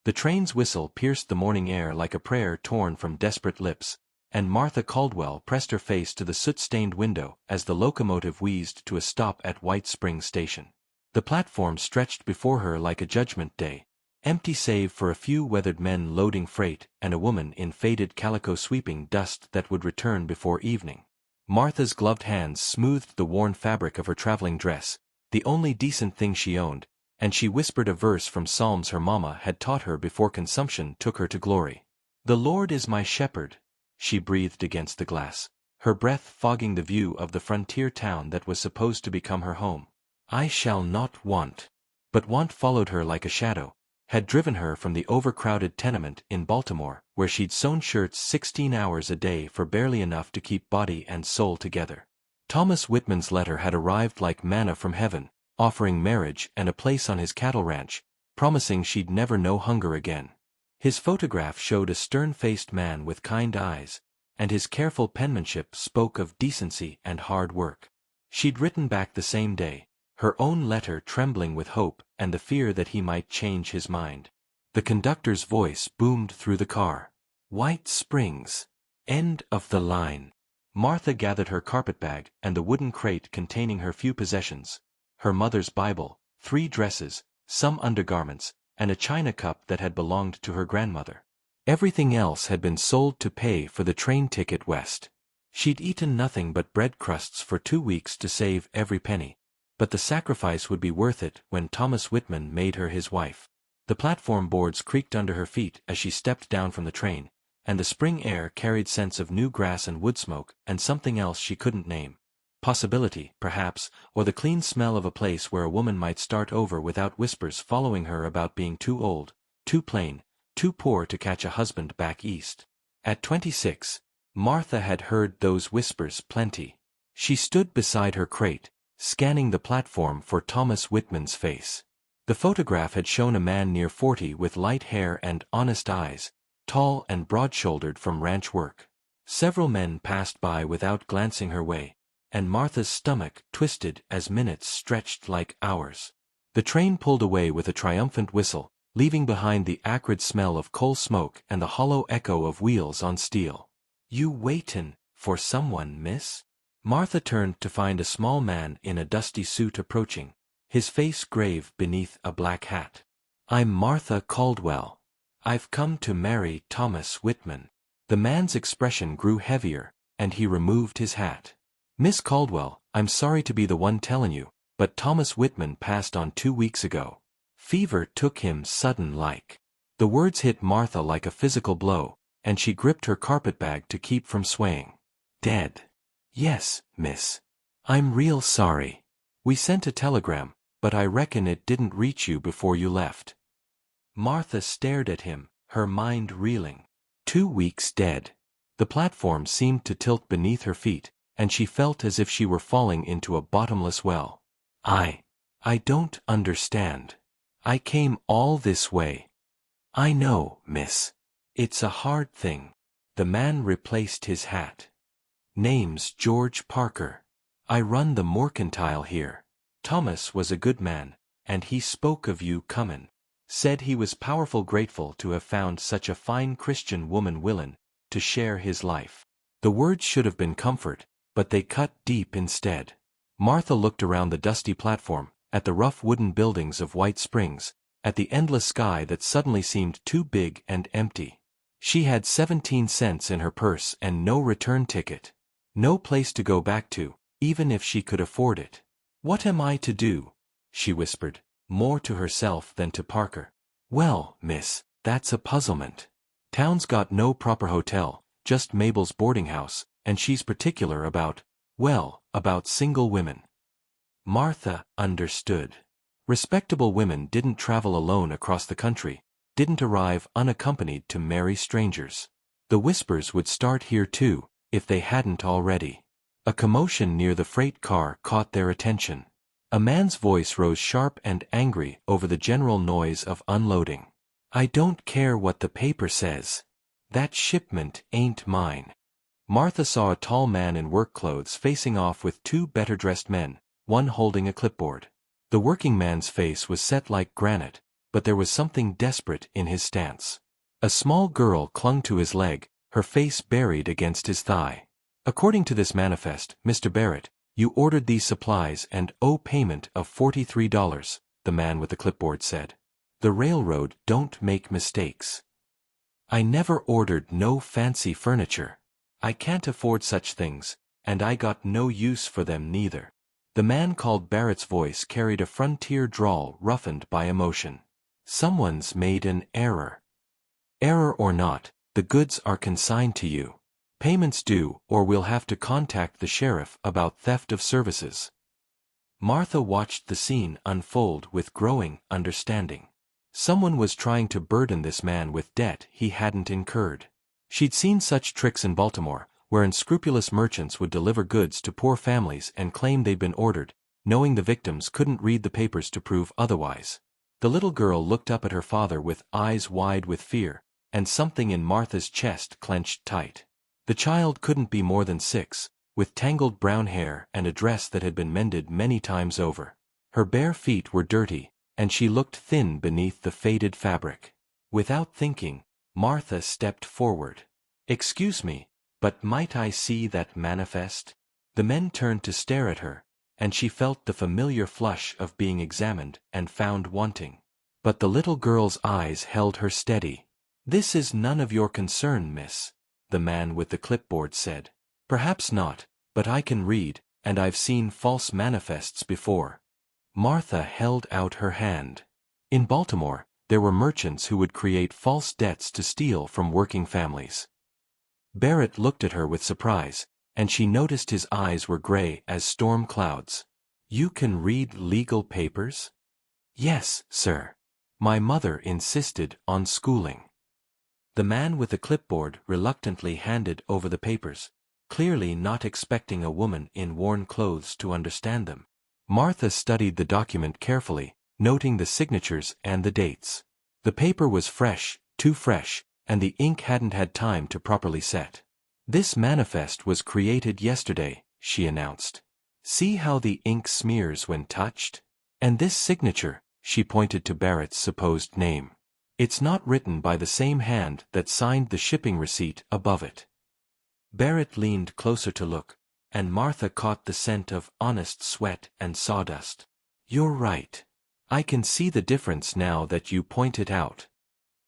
The train's whistle pierced the morning air like a prayer torn from desperate lips, and Martha Caldwell pressed her face to the soot-stained window as the locomotive wheezed to a stop at White Springs Station. The platform stretched before her like a judgment day, empty save for a few weathered men loading freight and a woman in faded calico sweeping dust that would return before evening. Martha's gloved hands smoothed the worn fabric of her traveling dress, the only decent thing she owned, and she whispered a verse from Psalms her mama had taught her before consumption took her to glory. "The Lord is my shepherd," she breathed against the glass, her breath fogging the view of the frontier town that was supposed to become her home. "I shall not want." But want followed her like a shadow, had driven her from the overcrowded tenement in Baltimore, where she'd sewn shirts 16 hours a day for barely enough to keep body and soul together. Thomas Whitman's letter had arrived like manna from heaven, offering marriage and a place on his cattle ranch, promising she'd never know hunger again. His photograph showed a stern-faced man with kind eyes, and his careful penmanship spoke of decency and hard work. She'd written back the same day, her own letter trembling with hope and the fear that he might change his mind. The conductor's voice boomed through the car. "White Springs. End of the line." Martha gathered her carpetbag and the wooden crate containing her few possessions, her mother's Bible, 3 dresses, some undergarments, and a china cup that had belonged to her grandmother. Everything else had been sold to pay for the train ticket west. She'd eaten nothing but bread crusts for 2 weeks to save every penny, but the sacrifice would be worth it when Thomas Whitman made her his wife. The platform boards creaked under her feet as she stepped down from the train, and the spring air carried scents of new grass and wood smoke and something else she couldn't name. Possibility, perhaps, or the clean smell of a place where a woman might start over without whispers following her about being too old, too plain, too poor to catch a husband back east. At 26, Martha had heard those whispers plenty. She stood beside her crate, scanning the platform for Thomas Whitman's face. The photograph had shown a man near 40 with light hair and honest eyes, tall and broad-shouldered from ranch work. Several men passed by without glancing her way, and Martha's stomach twisted as minutes stretched like hours. The train pulled away with a triumphant whistle, leaving behind the acrid smell of coal smoke and the hollow echo of wheels on steel. "You waitin' for someone, miss?" Martha turned to find a small man in a dusty suit approaching, his face grave beneath a black hat. "I'm Martha Caldwell. I've come to marry Thomas Whitman." The man's expression grew heavier, and he removed his hat. "Miss Caldwell, I'm sorry to be the one telling you, but Thomas Whitman passed on 2 weeks ago. Fever took him sudden like." The words hit Martha like a physical blow, and she gripped her carpetbag to keep from swaying. "Dead." "Yes, miss. I'm real sorry. We sent a telegram, but I reckon it didn't reach you before you left." Martha stared at him, her mind reeling. 2 weeks dead. The platform seemed to tilt beneath her feet, and she felt as if she were falling into a bottomless well. I don't understand. I came all this way." "I know, miss. It's a hard thing." The man replaced his hat. "Name's George Parker. I run the mercantile here. Thomas was a good man, and he spoke of you comin'. Said he was powerful grateful to have found such a fine Christian woman willin' to share his life." The words should have been comfort, but they cut deep instead. Martha looked around the dusty platform, at the rough wooden buildings of White Springs, at the endless sky that suddenly seemed too big and empty. She had 17 cents in her purse and no return ticket. No place to go back to, even if she could afford it. "What am I to do?" she whispered, more to herself than to Parker. "Well, miss, that's a puzzlement. Town's got no proper hotel, just Mabel's boarding house, and she's particular about single women." Martha understood. Respectable women didn't travel alone across the country, didn't arrive unaccompanied to marry strangers. The whispers would start here too, if they hadn't already. A commotion near the freight car caught their attention. A man's voice rose sharp and angry over the general noise of unloading. "I don't care what the paper says. That shipment ain't mine." Martha saw a tall man in work clothes facing off with 2 better-dressed men, one holding a clipboard. The working man's face was set like granite, but there was something desperate in his stance. A small girl clung to his leg, her face buried against his thigh. "According to this manifest, Mr. Barrett, you ordered these supplies and owe payment of $43, the man with the clipboard said. "The railroad don't make mistakes. I never ordered no fancy furniture. I can't afford such things, and I got no use for them neither." The man called Barrett's voice carried a frontier drawl roughened by emotion. "Someone's made an error. Error or not, the goods are consigned to you. Payments due, or we'll have to contact the sheriff about theft of services." Martha watched the scene unfold with growing understanding. Someone was trying to burden this man with debt he hadn't incurred. She'd seen such tricks in Baltimore, where unscrupulous merchants would deliver goods to poor families and claim they'd been ordered, knowing the victims couldn't read the papers to prove otherwise. The little girl looked up at her father with eyes wide with fear, and something in Martha's chest clenched tight. The child couldn't be more than 6, with tangled brown hair and a dress that had been mended many times over. Her bare feet were dirty, and she looked thin beneath the faded fabric. Without thinking, Martha stepped forward. "Excuse me, but might I see that manifest?" The men turned to stare at her, and she felt the familiar flush of being examined and found wanting. But the little girl's eyes held her steady. "This is none of your concern, miss," the man with the clipboard said. "Perhaps not, but I can read, and I've seen false manifests before." Martha held out her hand. In Baltimore, there were merchants who would create false debts to steal from working families. Barrett looked at her with surprise, and she noticed his eyes were gray as storm clouds. "You can read legal papers?" "Yes, sir. My mother insisted on schooling." The man with the clipboard reluctantly handed over the papers, clearly not expecting a woman in worn clothes to understand them. Martha studied the document carefully, noting the signatures and the dates. The paper was fresh, too fresh, and the ink hadn't had time to properly set. "This manifest was created yesterday," she announced. "See how the ink smears when touched? And this signature," she pointed to Barrett's supposed name. "It's not written by the same hand that signed the shipping receipt above it." Barrett leaned closer to look, and Martha caught the scent of honest sweat and sawdust. "You're right. I can see the difference now that you point it out."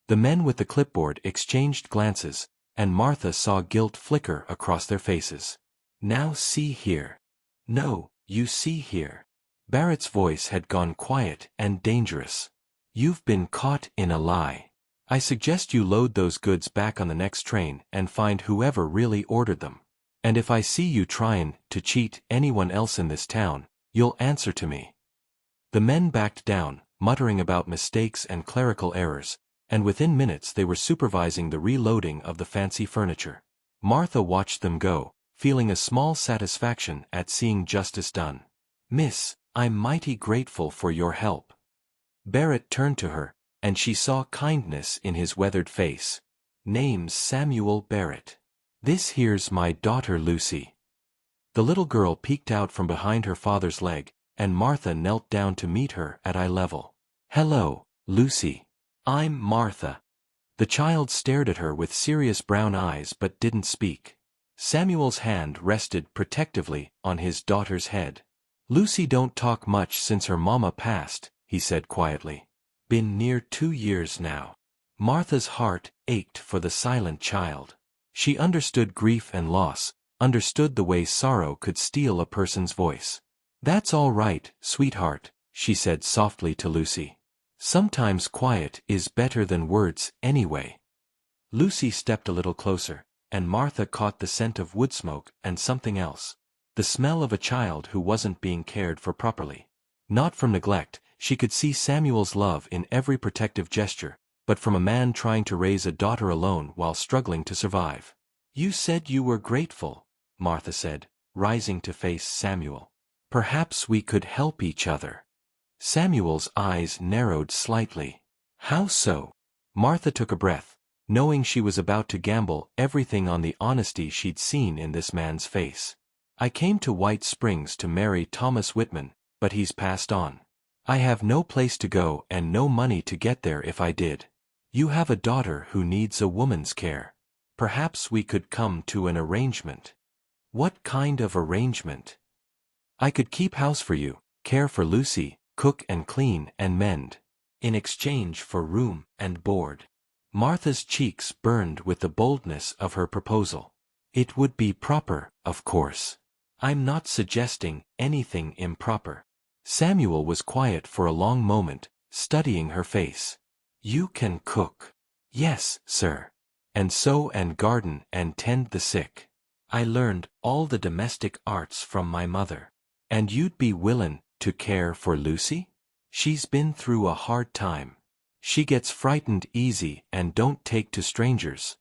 The men with the clipboard exchanged glances, and Martha saw guilt flicker across their faces. "Now see here." "No, you see here." Barrett's voice had gone quiet and dangerous. "You've been caught in a lie. I suggest you load those goods back on the next train and find whoever really ordered them. And if I see you trying to cheat anyone else in this town, you'll answer to me." The men backed down, muttering about mistakes and clerical errors, and within minutes they were supervising the reloading of the fancy furniture. Martha watched them go, feeling a small satisfaction at seeing justice done. "Miss, I'm mighty grateful for your help." Barrett turned to her, and she saw kindness in his weathered face. "Name's Samuel Barrett. This here's my daughter Lucy." The little girl peeked out from behind her father's leg, and Martha knelt down to meet her at eye level. "Hello, Lucy. I'm Martha." The child stared at her with serious brown eyes but didn't speak. Samuel's hand rested protectively on his daughter's head. "Lucy don't talk much since her mama passed," he said quietly. "Been near 2 years now." Martha's heart ached for the silent child. She understood grief and loss, understood the way sorrow could steal a person's voice. "That's all right, sweetheart," she said softly to Lucy. "Sometimes quiet is better than words anyway." Lucy stepped a little closer, and Martha caught the scent of wood smoke and something else. The smell of a child who wasn't being cared for properly. Not from neglect, she could see Samuel's love in every protective gesture, but from a man trying to raise a daughter alone while struggling to survive. "You said you were grateful," Martha said, rising to face Samuel. "Perhaps we could help each other." Samuel's eyes narrowed slightly. "How so?" Martha took a breath, knowing she was about to gamble everything on the honesty she'd seen in this man's face. "I came to White Springs to marry Thomas Whitman, but he's passed on. I have no place to go and no money to get there if I did. You have a daughter who needs a woman's care. Perhaps we could come to an arrangement. What kind of arrangement? I could keep house for you, care for Lucy, cook and clean and mend. In exchange for room and board. Martha's cheeks burned with the boldness of her proposal. It would be proper, of course. I'm not suggesting anything improper. Samuel was quiet for a long moment, studying her face. You can cook. Yes, sir. And sew and garden and tend the sick. I learned all the domestic arts from my mother. And you'd be willin' to care for Lucy? She's been through a hard time. She gets frightened easy and don't take to strangers.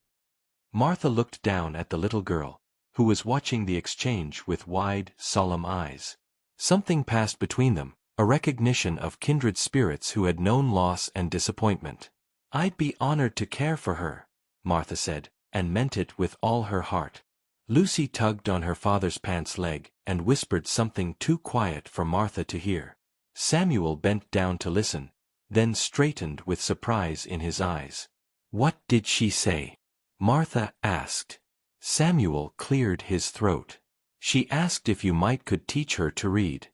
Martha looked down at the little girl, who was watching the exchange with wide, solemn eyes. Something passed between them, a recognition of kindred spirits who had known loss and disappointment. I'd be honored to care for her, Martha said, and meant it with all her heart. Lucy tugged on her father's pants leg and whispered something too quiet for Martha to hear. Samuel bent down to listen, then straightened with surprise in his eyes. What did she say? Martha asked. Samuel cleared his throat. She asked if you could teach her to read.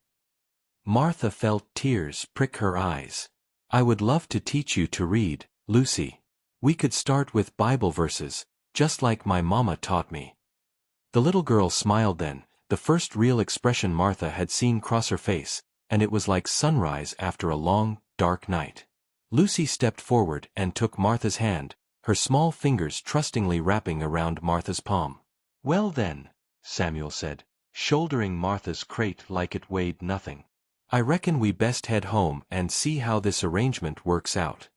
Martha felt tears prick her eyes. I would love to teach you to read, Lucy. We could start with Bible verses, just like my mama taught me. The little girl smiled then, the first real expression Martha had seen cross her face, and it was like sunrise after a long, dark night. Lucy stepped forward and took Martha's hand, her small fingers trustingly wrapping around Martha's palm. Well then, Samuel said, shouldering Martha's crate like it weighed nothing. I reckon we best head home and see how this arrangement works out.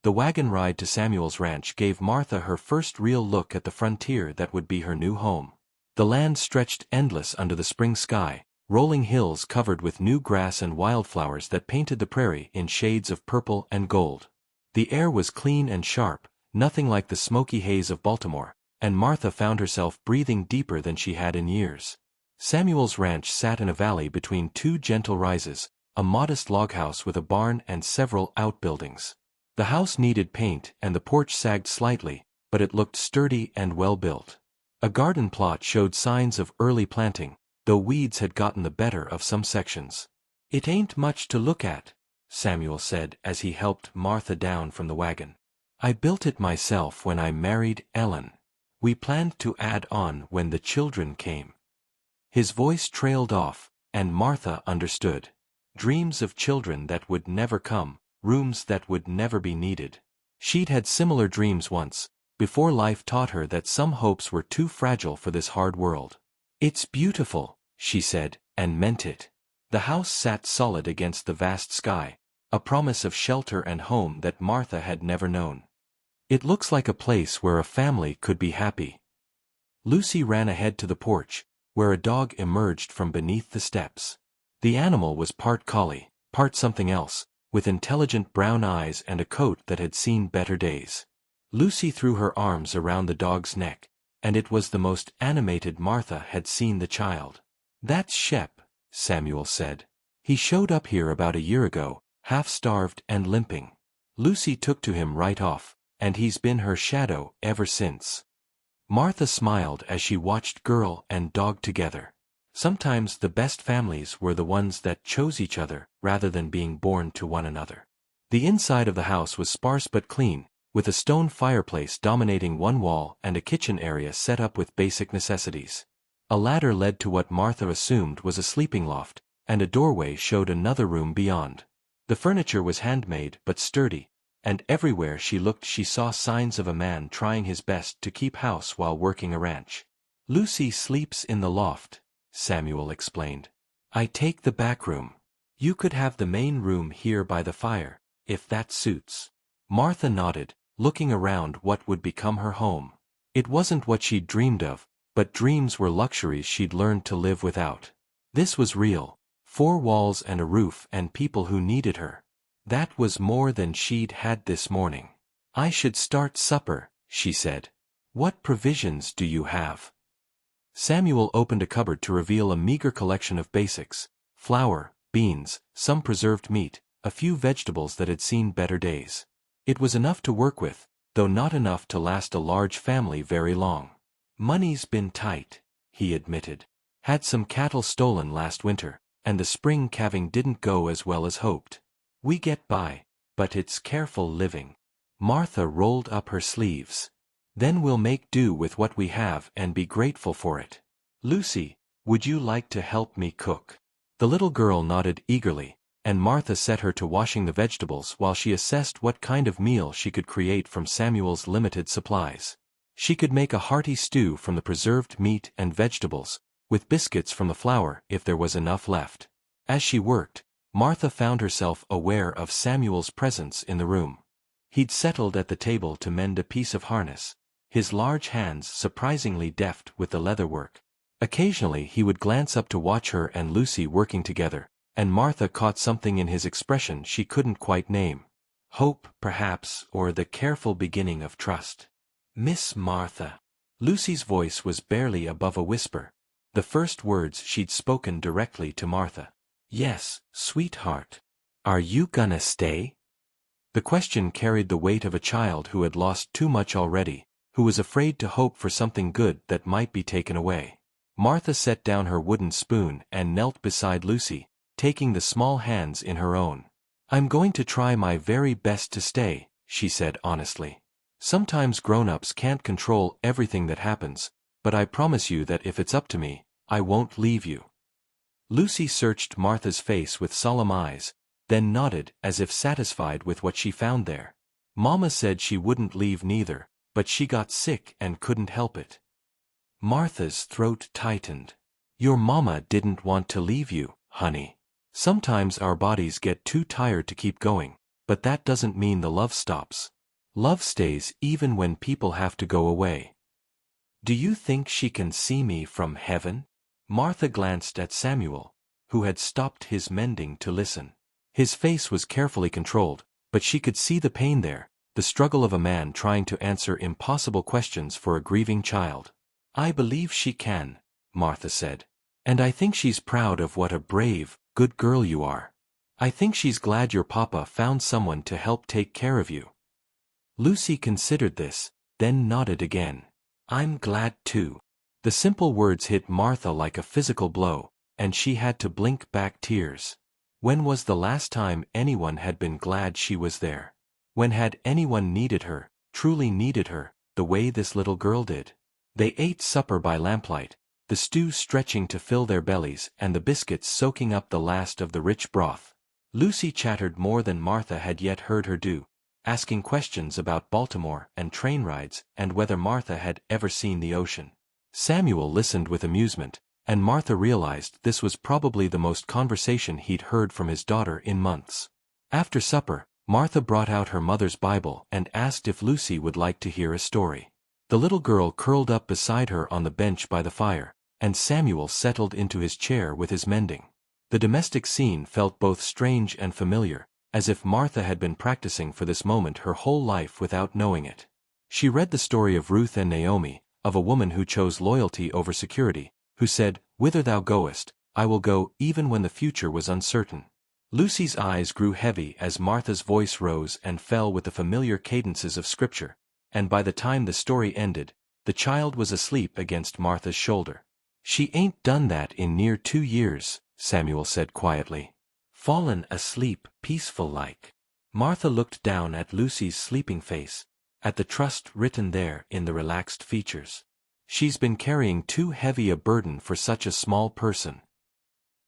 The wagon ride to Samuel's ranch gave Martha her first real look at the frontier that would be her new home. The land stretched endless under the spring sky, rolling hills covered with new grass and wildflowers that painted the prairie in shades of purple and gold. The air was clean and sharp, nothing like the smoky haze of Baltimore, and Martha found herself breathing deeper than she had in years. Samuel's ranch sat in a valley between two gentle rises, a modest log house with a barn and several outbuildings. The house needed paint and the porch sagged slightly, but it looked sturdy and well built. A garden plot showed signs of early planting, though weeds had gotten the better of some sections. It ain't much to look at, Samuel said as he helped Martha down from the wagon. I built it myself when I married Ellen. We planned to add on when the children came. His voice trailed off, and Martha understood. Dreams of children that would never come, rooms that would never be needed. She'd had similar dreams once, before life taught her that some hopes were too fragile for this hard world. It's beautiful, she said, and meant it. The house sat solid against the vast sky, a promise of shelter and home that Martha had never known. It looks like a place where a family could be happy. Lucy ran ahead to the porch, where a dog emerged from beneath the steps. The animal was part collie, part something else, with intelligent brown eyes and a coat that had seen better days. Lucy threw her arms around the dog's neck, and it was the most animated Martha had seen the child. That's Shep, Samuel said. He showed up here about a year ago, half-starved and limping. Lucy took to him right off, and he's been her shadow ever since. Martha smiled as she watched girl and dog together. Sometimes the best families were the ones that chose each other rather than being born to one another. The inside of the house was sparse but clean, with a stone fireplace dominating one wall and a kitchen area set up with basic necessities. A ladder led to what Martha assumed was a sleeping loft, and a doorway showed another room beyond. The furniture was handmade but sturdy, and everywhere she looked she saw signs of a man trying his best to keep house while working a ranch. Lucy sleeps in the loft, Samuel explained. I take the back room. You could have the main room here by the fire, if that suits. Martha nodded, looking around what would become her home. It wasn't what she'd dreamed of, but dreams were luxuries she'd learned to live without. This was real, 4 walls and a roof and people who needed her. That was more than she'd had this morning. I should start supper, she said. What provisions do you have? Samuel opened a cupboard to reveal a meager collection of basics: flour, beans, some preserved meat, a few vegetables that had seen better days. It was enough to work with, though not enough to last a large family very long. "Money's been tight," he admitted. "Had some cattle stolen last winter, and the spring calving didn't go as well as hoped. We get by, but it's careful living." Martha rolled up her sleeves. "Then we'll make do with what we have and be grateful for it. Lucy, would you like to help me cook?" The little girl nodded eagerly, and Martha set her to washing the vegetables while she assessed what kind of meal she could create from Samuel's limited supplies. She could make a hearty stew from the preserved meat and vegetables, with biscuits from the flour if there was enough left. As she worked, Martha found herself aware of Samuel's presence in the room. He'd settled at the table to mend a piece of harness, his large hands surprisingly deft with the leather work. Occasionally he would glance up to watch her and Lucy working together, and Martha caught something in his expression she couldn't quite name. Hope, perhaps, or the careful beginning of trust. "Miss Martha." Lucy's voice was barely above a whisper, the first words she'd spoken directly to Martha. "Yes, sweetheart. Are you gonna stay?" The question carried the weight of a child who had lost too much already, who was afraid to hope for something good that might be taken away. Martha set down her wooden spoon and knelt beside Lucy, taking the small hands in her own. "I'm going to try my very best to stay," she said honestly. "Sometimes grown-ups can't control everything that happens, but I promise you that if it's up to me, I won't leave you." Lucy searched Martha's face with solemn eyes, then nodded as if satisfied with what she found there. "Mama said she wouldn't leave neither, but she got sick and couldn't help it." Martha's throat tightened. "Your mama didn't want to leave you, honey. Sometimes our bodies get too tired to keep going, but that doesn't mean the love stops. Love stays even when people have to go away." "Do you think she can see me from heaven?" Martha glanced at Samuel, who had stopped his mending to listen. His face was carefully controlled, but she could see the pain there, the struggle of a man trying to answer impossible questions for a grieving child. "I believe she can," Martha said. "And I think she's proud of what a brave, good girl you are. I think she's glad your papa found someone to help take care of you." Lucy considered this, then nodded again. "I'm glad too." The simple words hit Martha like a physical blow, and she had to blink back tears. When was the last time anyone had been glad she was there? When had anyone needed her, truly needed her, the way this little girl did? They ate supper by lamplight, the stew stretching to fill their bellies and the biscuits soaking up the last of the rich broth. Lucy chattered more than Martha had yet heard her do, asking questions about Baltimore and train rides and whether Martha had ever seen the ocean. Samuel listened with amusement, and Martha realized this was probably the most conversation he'd heard from his daughter in months. After supper, Martha brought out her mother's Bible and asked if Lucy would like to hear a story. The little girl curled up beside her on the bench by the fire, and Samuel settled into his chair with his mending. The domestic scene felt both strange and familiar, as if Martha had been practicing for this moment her whole life without knowing it. She read the story of Ruth and Naomi, of a woman who chose loyalty over security, who said, "Whither thou goest, I will go," even when the future was uncertain. Lucy's eyes grew heavy as Martha's voice rose and fell with the familiar cadences of Scripture, and by the time the story ended, the child was asleep against Martha's shoulder. "She ain't done that in near 2 years," Samuel said quietly. "Fallen asleep, peaceful-like." Martha looked down at Lucy's sleeping face, at the trust written there in the relaxed features. "She's been carrying too heavy a burden for such a small person."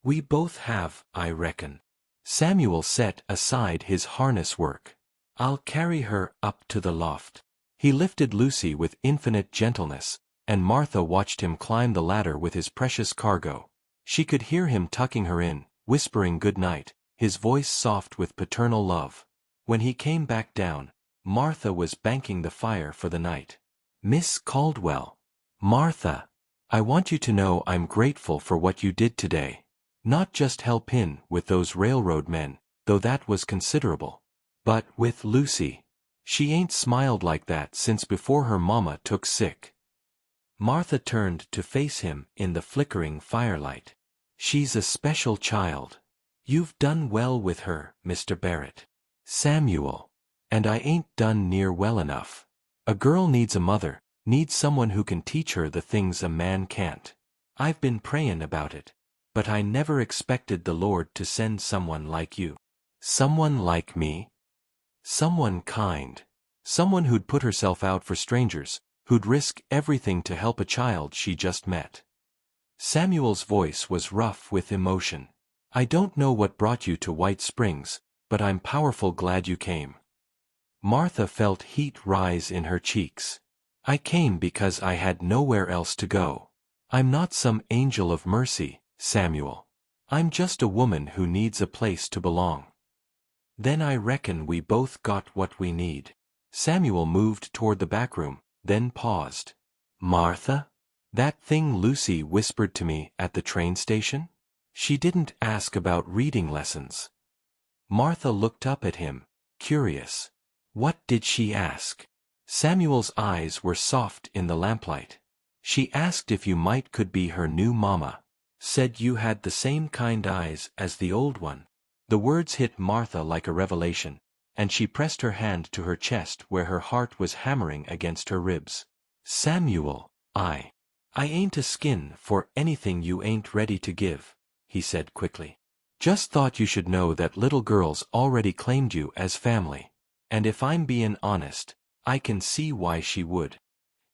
"We both have, I reckon." Samuel set aside his harness work. "I'll carry her up to the loft." He lifted Lucy with infinite gentleness, and Martha watched him climb the ladder with his precious cargo. She could hear him tucking her in, whispering good night, his voice soft with paternal love. When he came back down, Martha was banking the fire for the night. "Miss Caldwell." "Martha, I want you to know I'm grateful for what you did today. Not just help in with those railroad men, though that was considerable. But with Lucy. She ain't smiled like that since before her mama took sick." Martha turned to face him in the flickering firelight. "She's a special child. You've done well with her, Mr. Barrett. Samuel. And I ain't done near well enough. A girl needs a mother, needs someone who can teach her the things a man can't. I've been prayin' about it. But I never expected the Lord to send someone like you. Someone like me? Someone kind. Someone who'd put herself out for strangers, who'd risk everything to help a child she just met. Samuel's voice was rough with emotion. I don't know what brought you to White Springs, but I'm powerful glad you came. Martha felt heat rise in her cheeks. I came because I had nowhere else to go. I'm not some angel of mercy, Samuel. I'm just a woman who needs a place to belong. Then I reckon we both got what we need. Samuel moved toward the back room, then paused. Martha? That thing Lucy whispered to me at the train station? She didn't ask about reading lessons. Martha looked up at him, curious. What did she ask? Samuel's eyes were soft in the lamplight. She asked if you could be her new mama. Said you had the same kind eyes as the old one. The words hit Martha like a revelation, and she pressed her hand to her chest where her heart was hammering against her ribs. Samuel, I ain't a skin for anything you ain't ready to give, he said quickly. Just thought you should know that little girls already claimed you as family. And if I'm bein' honest, I can see why she would.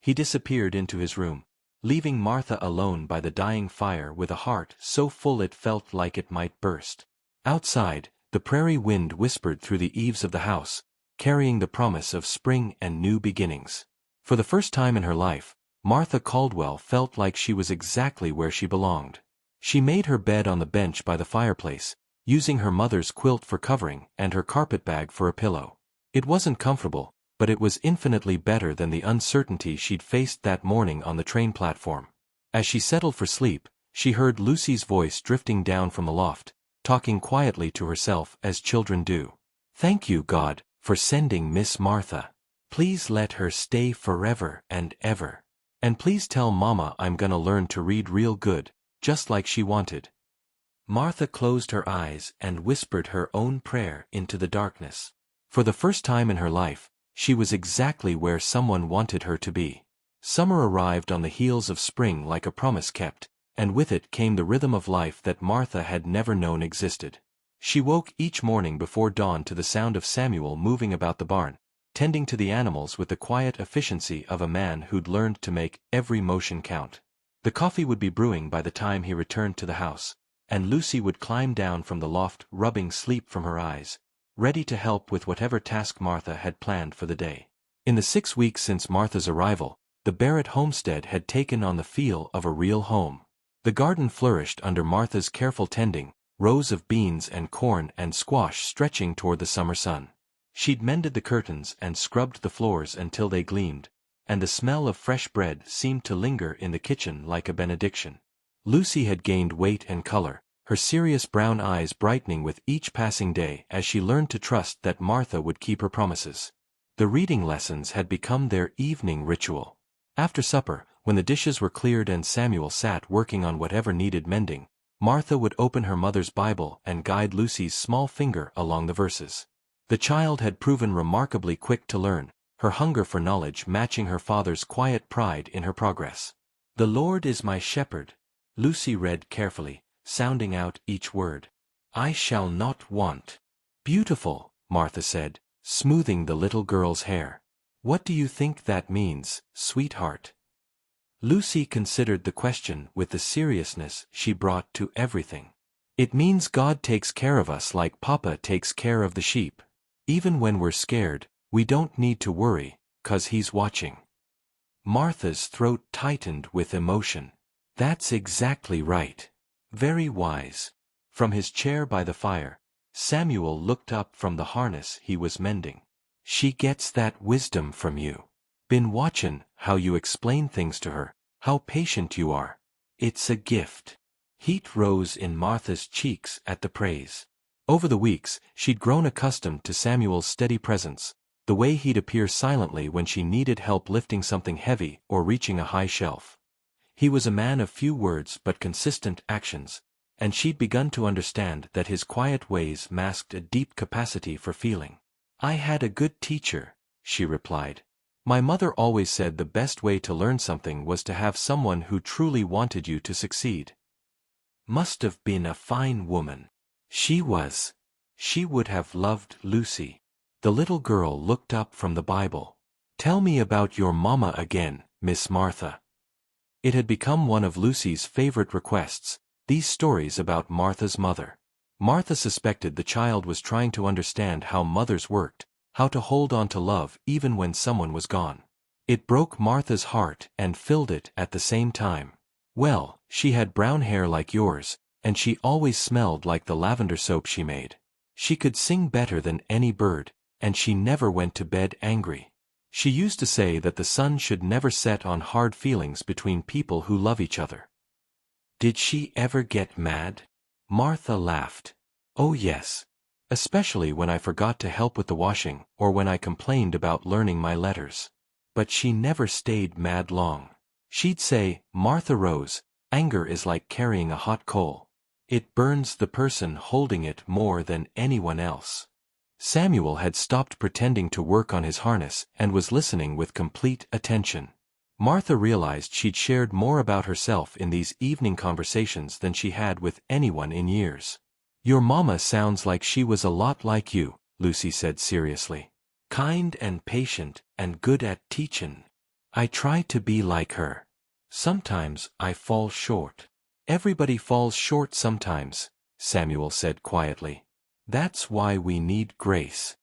He disappeared into his room, leaving Martha alone by the dying fire with a heart so full it felt like it might burst. Outside, the prairie wind whispered through the eaves of the house, carrying the promise of spring and new beginnings. For the first time in her life, Martha Caldwell felt like she was exactly where she belonged. She made her bed on the bench by the fireplace, using her mother's quilt for covering and her carpetbag for a pillow. It wasn't comfortable, but it was infinitely better than the uncertainty she'd faced that morning on the train platform. As she settled for sleep, she heard Lucy's voice drifting down from the loft, talking quietly to herself as children do. Thank you, God, for sending Miss Martha. Please let her stay forever and ever. And please tell Mama I'm gonna learn to read real good, just like she wanted. Martha closed her eyes and whispered her own prayer into the darkness. For the first time in her life, she was exactly where someone wanted her to be. Summer arrived on the heels of spring like a promise kept, and with it came the rhythm of life that Martha had never known existed. She woke each morning before dawn to the sound of Samuel moving about the barn, tending to the animals with the quiet efficiency of a man who'd learned to make every motion count. The coffee would be brewing by the time he returned to the house, and Lucy would climb down from the loft rubbing sleep from her eyes, ready to help with whatever task Martha had planned for the day. In the 6 weeks since Martha's arrival, the Barrett homestead had taken on the feel of a real home. The garden flourished under Martha's careful tending, rows of beans and corn and squash stretching toward the summer sun. She'd mended the curtains and scrubbed the floors until they gleamed, and the smell of fresh bread seemed to linger in the kitchen like a benediction. Lucy had gained weight and color, her serious brown eyes brightening with each passing day as she learned to trust that Martha would keep her promises. The reading lessons had become their evening ritual. After supper, when the dishes were cleared and Samuel sat working on whatever needed mending, Martha would open her mother's Bible and guide Lucy's small finger along the verses. The child had proven remarkably quick to learn, her hunger for knowledge matching her father's quiet pride in her progress. The Lord is my shepherd, Lucy read carefully, sounding out each word. I shall not want. Beautiful, Martha said, smoothing the little girl's hair. What do you think that means, sweetheart? Lucy considered the question with the seriousness she brought to everything. It means God takes care of us like Papa takes care of the sheep. Even when we're scared, we don't need to worry, 'cause He's watching. Martha's throat tightened with emotion. That's exactly right. Very wise. From his chair by the fire, Samuel looked up from the harness he was mending. She gets that wisdom from you. Been watchin' how you explain things to her, how patient you are. It's a gift. Heat rose in Martha's cheeks at the praise. Over the weeks, she'd grown accustomed to Samuel's steady presence, the way he'd appear silently when she needed help lifting something heavy or reaching a high shelf. He was a man of few words but consistent actions, and she'd begun to understand that his quiet ways masked a deep capacity for feeling. "I had a good teacher," she replied. "My mother always said the best way to learn something was to have someone who truly wanted you to succeed." "Must have been a fine woman." "She was. She would have loved Lucy." The little girl looked up from the Bible. "Tell me about your mama again, Miss Martha." It had become one of Lucy's favorite requests, these stories about Martha's mother. Martha suspected the child was trying to understand how mothers worked, how to hold on to love even when someone was gone. It broke Martha's heart and filled it at the same time. "Well, she had brown hair like yours, and she always smelled like the lavender soap she made. She could sing better than any bird, and she never went to bed angry. She used to say that the sun should never set on hard feelings between people who love each other." "Did she ever get mad?" Martha laughed. "Oh yes. Especially when I forgot to help with the washing or when I complained about learning my letters. But she never stayed mad long. She'd say, 'Martha Rose, anger is like carrying a hot coal. It burns the person holding it more than anyone else.'" Samuel had stopped pretending to work on his harness and was listening with complete attention. Martha realized she'd shared more about herself in these evening conversations than she had with anyone in years. "Your mama sounds like she was a lot like you," Lucy said seriously. "Kind and patient and good at teachin'. I try to be like her. Sometimes I fall short." "Everybody falls short sometimes," Samuel said quietly. "That's why we need grace."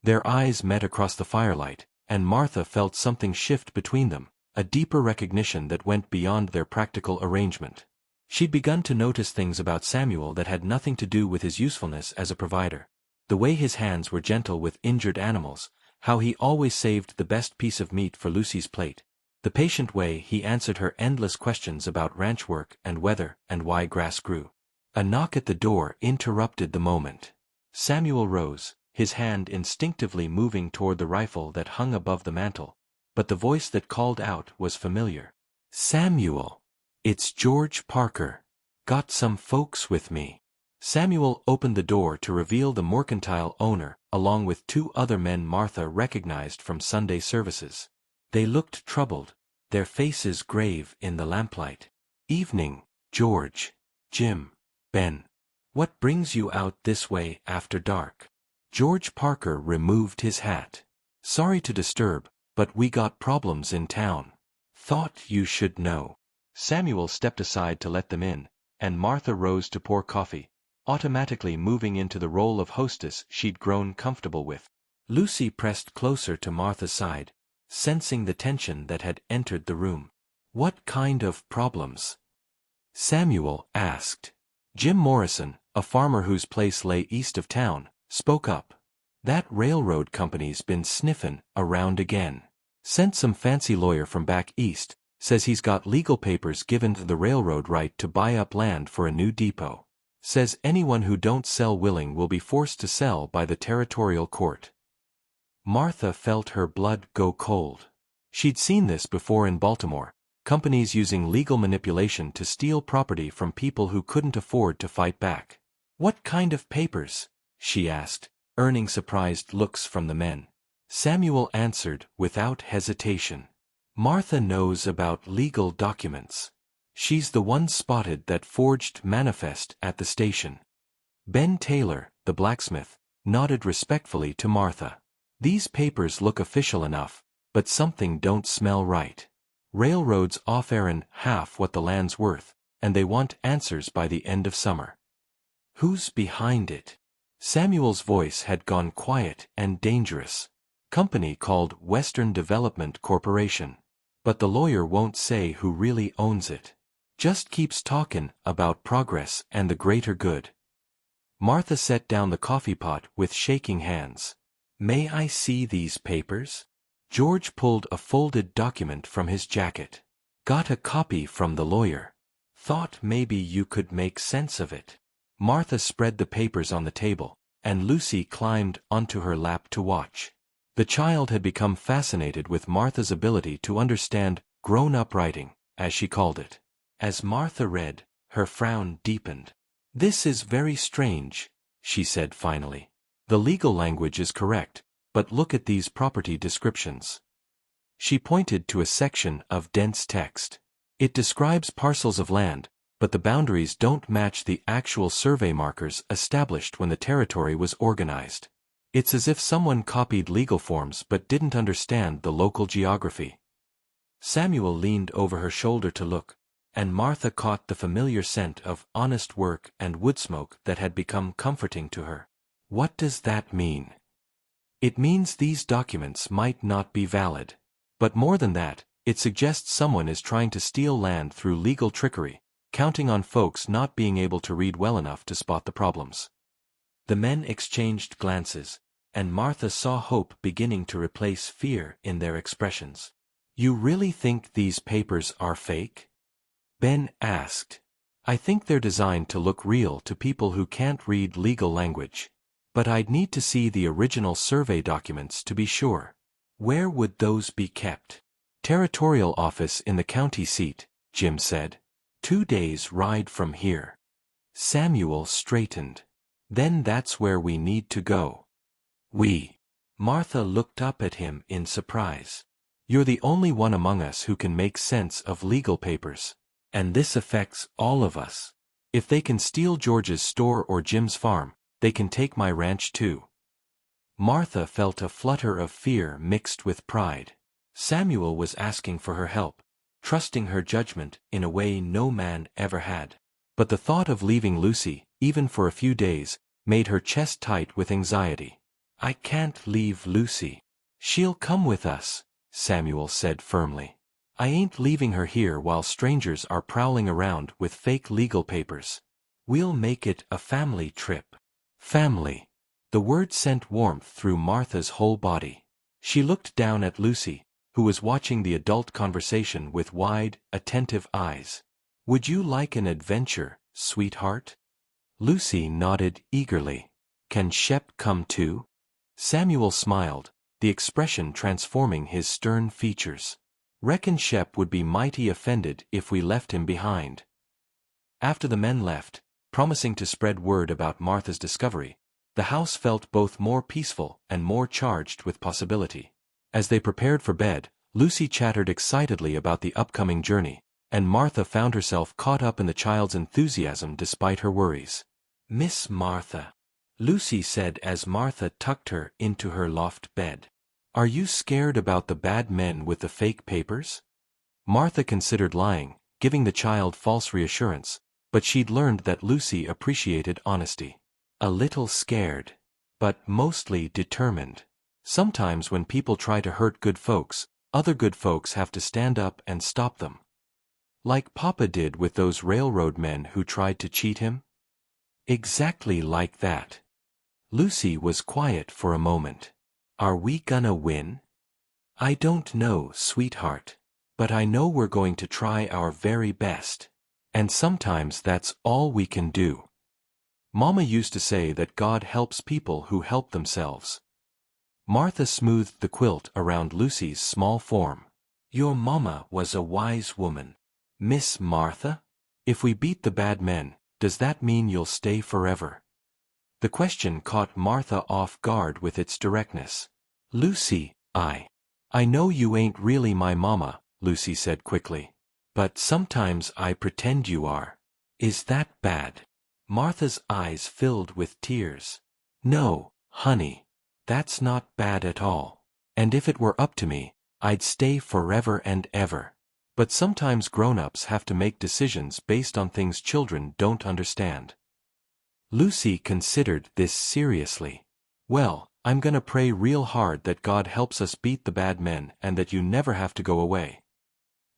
Their eyes met across the firelight, and Martha felt something shift between them, a deeper recognition that went beyond their practical arrangement. She'd begun to notice things about Samuel that had nothing to do with his usefulness as a provider. The way his hands were gentle with injured animals, how he always saved the best piece of meat for Lucy's plate, the patient way he answered her endless questions about ranch work and weather and why grass grew. A knock at the door interrupted the moment. Samuel rose, his hand instinctively moving toward the rifle that hung above the mantel, but the voice that called out was familiar. "Samuel! It's George Parker. Got some folks with me." Samuel opened the door to reveal the mercantile owner, along with two other men Martha recognized from Sunday services. They looked troubled, their faces grave in the lamplight. "Evening, George. Jim. Ben. What brings you out this way after dark?" George Parker removed his hat. "Sorry to disturb, but we got problems in town. Thought you should know." Samuel stepped aside to let them in, and Martha rose to pour coffee, automatically moving into the role of hostess she'd grown comfortable with. Lucy pressed closer to Martha's side, sensing the tension that had entered the room. "What kind of problems?" Samuel asked. Jim Morrison, a farmer whose place lay east of town, spoke up. "That railroad company's been sniffin' around again. Sent some fancy lawyer from back east, says he's got legal papers given to the railroad right to buy up land for a new depot. Says anyone who don't sell willing will be forced to sell by the territorial court." Martha felt her blood go cold. She'd seen this before in Baltimore, companies using legal manipulation to steal property from people who couldn't afford to fight back. "What kind of papers?" she asked, earning surprised looks from the men. Samuel answered without hesitation. "Martha knows about legal documents. She's the one spotted that forged manifest at the station." Ben Taylor, the blacksmith, nodded respectfully to Martha. "These papers look official enough, but something don't smell right. Railroads off-earn half what the land's worth, and they want answers by the end of summer." "Who's behind it?" Samuel's voice had gone quiet and dangerous. "Company called Western Development Corporation. But the lawyer won't say who really owns it. Just keeps talking about progress and the greater good." Martha set down the coffee pot with shaking hands. "May I see these papers?" George pulled a folded document from his jacket. "Got a copy from the lawyer. Thought maybe you could make sense of it." Martha spread the papers on the table, and Lucy climbed onto her lap to watch. The child had become fascinated with Martha's ability to understand grown-up writing, as she called it. As Martha read, her frown deepened. "This is very strange," she said finally. "The legal language is correct, but look at these property descriptions." She pointed to a section of dense text. "It describes parcels of land, but the boundaries don't match the actual survey markers established when the territory was organized. It's as if someone copied legal forms but didn't understand the local geography." Samuel leaned over her shoulder to look, and Martha caught the familiar scent of honest work and wood smoke that had become comforting to her. "What does that mean?" "It means these documents might not be valid. But more than that, it suggests someone is trying to steal land through legal trickery, counting on folks not being able to read well enough to spot the problems." The men exchanged glances, and Martha saw hope beginning to replace fear in their expressions. "You really think these papers are fake?" Ben asked. "I think they're designed to look real to people who can't read legal language. But I'd need to see the original survey documents to be sure." "Where would those be kept?" "Territorial office in the county seat," Jim said. 2 days' ride from here." Samuel straightened. "Then that's where we need to go." "We?" Martha looked up at him in surprise. "You're the only one among us who can make sense of legal papers. And this affects all of us. If they can steal George's store or Jim's farm, they can take my ranch too." Martha felt a flutter of fear mixed with pride. Samuel was asking for her help, trusting her judgment in a way no man ever had. But the thought of leaving Lucy, even for a few days, made her chest tight with anxiety. "I can't leave Lucy. She'll come with us," Samuel said firmly. "I ain't leaving her here while strangers are prowling around with fake legal papers. We'll make it a family trip." Family. The word sent warmth through Martha's whole body. She looked down at Lucy, who was watching the adult conversation with wide, attentive eyes. "Would you like an adventure, sweetheart?" Lucy nodded eagerly. "Can Shep come too?" Samuel smiled, the expression transforming his stern features. "Reckon Shep would be mighty offended if we left him behind." After the men left, promising to spread word about Martha's discovery, the house felt both more peaceful and more charged with possibility. As they prepared for bed, Lucy chattered excitedly about the upcoming journey, and Martha found herself caught up in the child's enthusiasm despite her worries. "Miss Martha," Lucy said as Martha tucked her into her loft bed, "are you scared about the bad men with the fake papers?" Martha considered lying, giving the child false reassurance, but she'd learned that Lucy appreciated honesty. "A little scared, but mostly determined. Sometimes when people try to hurt good folks, other good folks have to stand up and stop them. Like Papa did with those railroad men who tried to cheat him?" "Exactly like that." Lucy was quiet for a moment. "Are we gonna win?" "I don't know, sweetheart. But I know we're going to try our very best. And sometimes that's all we can do. Mama used to say that God helps people who help themselves." Martha smoothed the quilt around Lucy's small form. "Your mama was a wise woman. Miss Martha? If we beat the bad men, does that mean you'll stay forever?" The question caught Martha off guard with its directness. "Lucy, I know you ain't really my mama," Lucy said quickly. "But sometimes I pretend you are. Is that bad?" Martha's eyes filled with tears. "No, honey. That's not bad at all. And if it were up to me, I'd stay forever and ever. But sometimes grown-ups have to make decisions based on things children don't understand." Lucy considered this seriously. "Well, I'm gonna pray real hard that God helps us beat the bad men and that you never have to go away."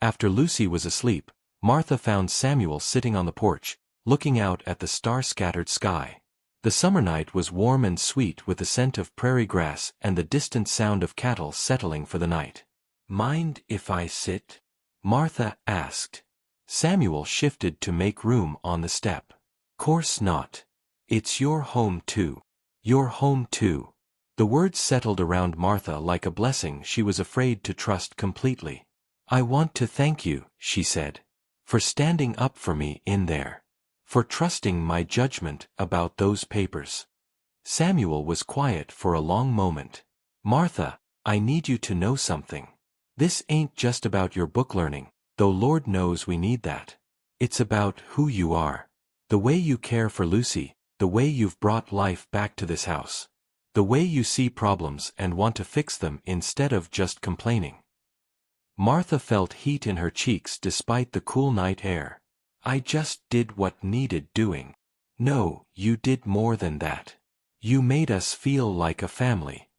After Lucy was asleep, Martha found Samuel sitting on the porch, looking out at the star-scattered sky. The summer night was warm and sweet with the scent of prairie grass and the distant sound of cattle settling for the night. "Mind if I sit?" Martha asked. Samuel shifted to make room on the step. "Course not. It's your home too. Your home too." The words settled around Martha like a blessing she was afraid to trust completely. "I want to thank you," she said, "for standing up for me in there. for trusting my judgment about those papers." Samuel was quiet for a long moment. "Martha, I need you to know something. This ain't just about your book learning, though Lord knows we need that. It's about who you are. The way you care for Lucy, the way you've brought life back to this house. The way you see problems and want to fix them instead of just complaining." Martha felt heat in her cheeks despite the cool night air. "I just did what needed doing." "No, you did more than that. You made us feel like a family."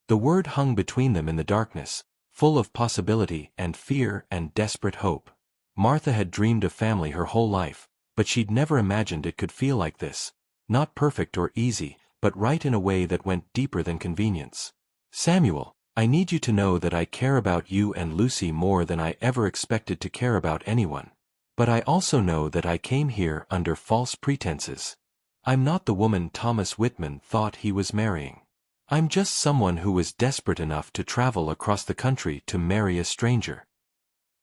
The word hung between them in the darkness, full of possibility and fear and desperate hope. Martha had dreamed of family her whole life, but she'd never imagined it could feel like this. Not perfect or easy, but right in a way that went deeper than convenience. "Samuel, I need you to know that I care about you and Lucy more than I ever expected to care about anyone. But I also know that I came here under false pretenses. I'm not the woman Thomas Whitman thought he was marrying. I'm just someone who was desperate enough to travel across the country to marry a stranger."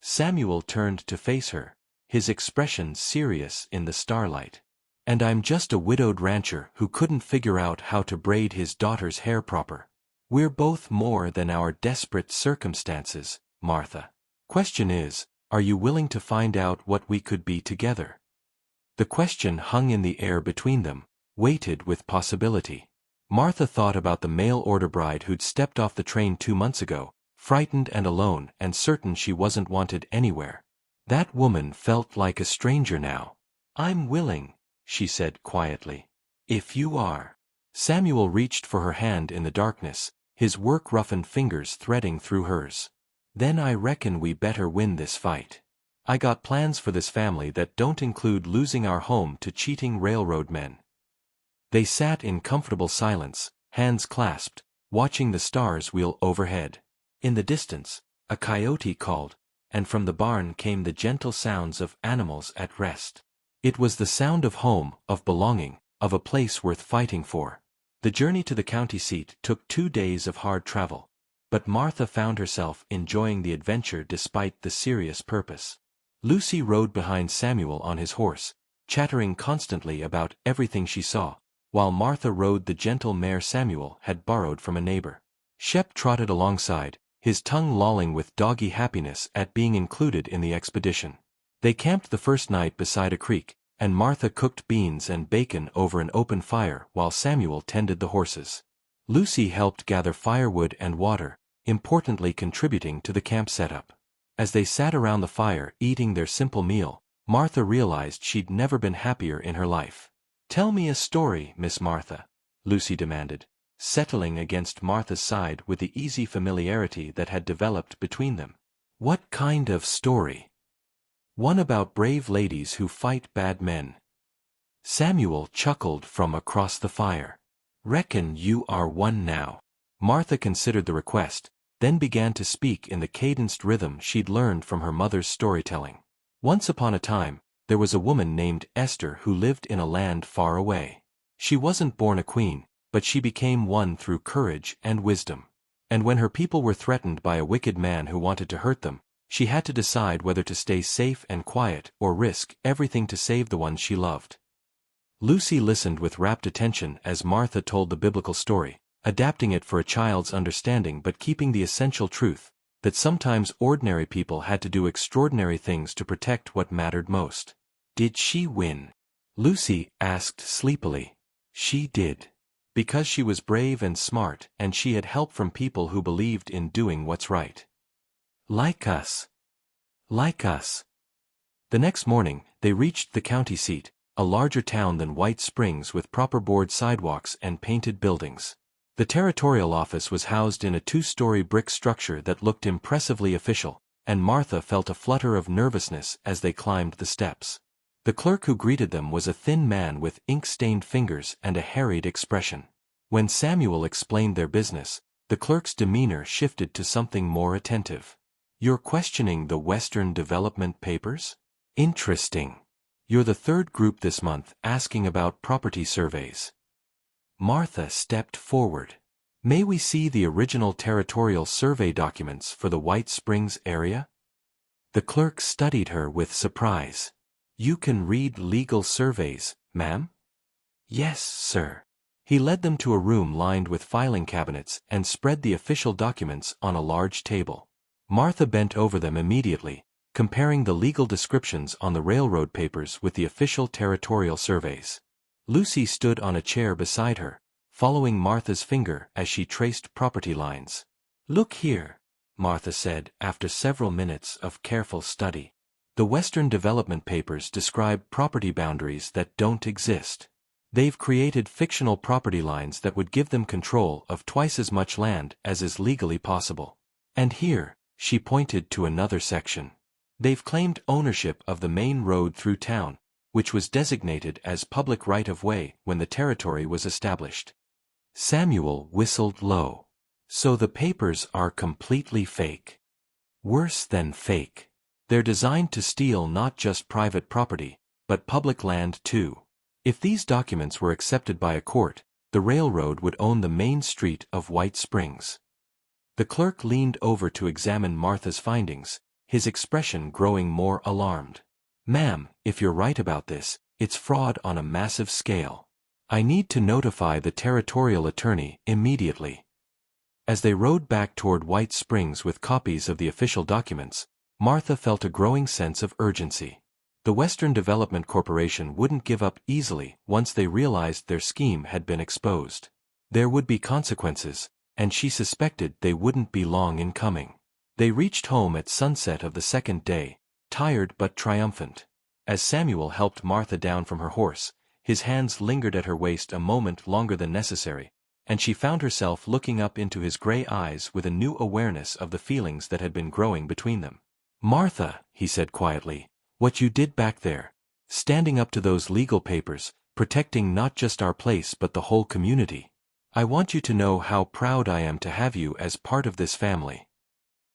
Samuel turned to face her, his expression serious in the starlight. "And I'm just a widowed rancher who couldn't figure out how to braid his daughter's hair proper. We're both more than our desperate circumstances, Martha. Question is, are you willing to find out what we could be together?" The question hung in the air between them, weighted with possibility. Martha thought about the mail-order bride who'd stepped off the train 2 months ago, frightened and alone and certain she wasn't wanted anywhere. That woman felt like a stranger now. "I'm willing," she said quietly. "If you are." Samuel reached for her hand in the darkness, his work-roughened fingers threading through hers. "Then I reckon we better win this fight. I got plans for this family that don't include losing our home to cheating railroad men." They sat in comfortable silence, hands clasped, watching the stars wheel overhead. In the distance, a coyote called, and from the barn came the gentle sounds of animals at rest. It was the sound of home, of belonging, of a place worth fighting for. The journey to the county seat took 2 days of hard travel, but Martha found herself enjoying the adventure despite the serious purpose. Lucy rode behind Samuel on his horse, chattering constantly about everything she saw, while Martha rode the gentle mare Samuel had borrowed from a neighbor. Shep trotted alongside, his tongue lolling with doggy happiness at being included in the expedition. They camped the first night beside a creek, and Martha cooked beans and bacon over an open fire while Samuel tended the horses. Lucy helped gather firewood and water, importantly contributing to the camp setup. As they sat around the fire eating their simple meal, Martha realized she'd never been happier in her life. "Tell me a story, Miss Martha," Lucy demanded, settling against Martha's side with the easy familiarity that had developed between them. "What kind of story?" "One about brave ladies who fight bad men." Samuel chuckled from across the fire. "Reckon you are one now." Martha considered the request, then began to speak in the cadenced rhythm she'd learned from her mother's storytelling. "Once upon a time, there was a woman named Esther who lived in a land far away. She wasn't born a queen, but she became one through courage and wisdom. And when her people were threatened by a wicked man who wanted to hurt them, she had to decide whether to stay safe and quiet or risk everything to save the ones she loved." Lucy listened with rapt attention as Martha told the biblical story, adapting it for a child's understanding but keeping the essential truth, that sometimes ordinary people had to do extraordinary things to protect what mattered most. "Did she win?" Lucy asked sleepily. "She did. Because she was brave and smart and she had help from people who believed in doing what's right. Like us. Like us." The next morning, they reached the county seat, a larger town than White Springs with proper board sidewalks and painted buildings. The territorial office was housed in a 2-story brick structure that looked impressively official, and Martha felt a flutter of nervousness as they climbed the steps. The clerk who greeted them was a thin man with ink-stained fingers and a harried expression. When Samuel explained their business, the clerk's demeanor shifted to something more attentive. "You're questioning the Western Development Papers? Interesting. You're the 3rd group this month asking about property surveys." Martha stepped forward. "May we see the original territorial survey documents for the White Springs area?" The clerk studied her with surprise. You can read legal surveys, ma'am? Yes, sir. He led them to a room lined with filing cabinets and spread the official documents on a large table. Martha bent over them immediately, comparing the legal descriptions on the railroad papers with the official territorial surveys. Lucy stood on a chair beside her, following Martha's finger as she traced property lines. Look here, Martha said after several minutes of careful study. The Western Development Papers describe property boundaries that don't exist. They've created fictional property lines that would give them control of twice as much land as is legally possible. And here, she pointed to another section. They've claimed ownership of the main road through town, which was designated as public right-of-way when the territory was established. Samuel whistled low. So the papers are completely fake. Worse than fake. They're designed to steal not just private property, but public land too. If these documents were accepted by a court, the railroad would own the main street of White Springs. The clerk leaned over to examine Martha's findings, his expression growing more alarmed. Ma'am, if you're right about this, it's fraud on a massive scale. I need to notify the territorial attorney immediately. As they rode back toward White Springs with copies of the official documents, Martha felt a growing sense of urgency. The Western Development Corporation wouldn't give up easily once they realized their scheme had been exposed. There would be consequences, and she suspected they wouldn't be long in coming. They reached home at sunset of the second day, tired but triumphant. As Samuel helped Martha down from her horse, his hands lingered at her waist a moment longer than necessary, and she found herself looking up into his gray eyes with a new awareness of the feelings that had been growing between them. Martha, he said quietly, what you did back there, standing up to those legal papers, protecting not just our place but the whole community. I want you to know how proud I am to have you as part of this family.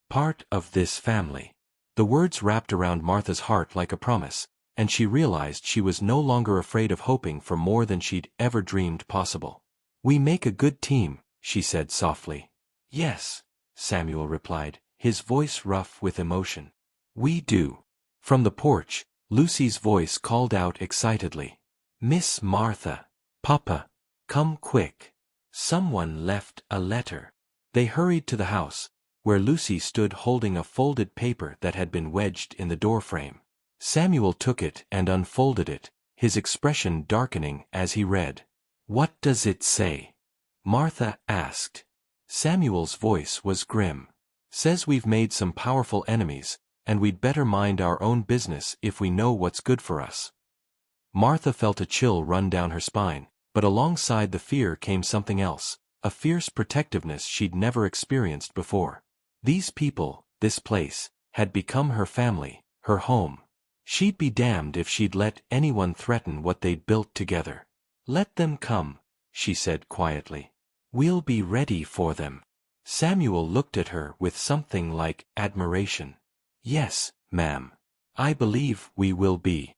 Part of this family. The words wrapped around Martha's heart like a promise, and she realized she was no longer afraid of hoping for more than she'd ever dreamed possible. We make a good team, she said softly. Yes, Samuel replied, his voice rough with emotion. We do. From the porch, Lucy's voice called out excitedly. Miss Martha. Papa. Come quick. Someone left a letter. They hurried to the house, where Lucy stood holding a folded paper that had been wedged in the doorframe. Samuel took it and unfolded it, his expression darkening as he read. What does it say? Martha asked. Samuel's voice was grim. Says we've made some powerful enemies, and we'd better mind our own business if we know what's good for us. Martha felt a chill run down her spine, but alongside the fear came something else, a fierce protectiveness she'd never experienced before. These people, this place, had become her family, her home. She'd be damned if she'd let anyone threaten what they'd built together. Let them come, she said quietly. We'll be ready for them. Samuel looked at her with something like admiration. Yes, ma'am. I believe we will be.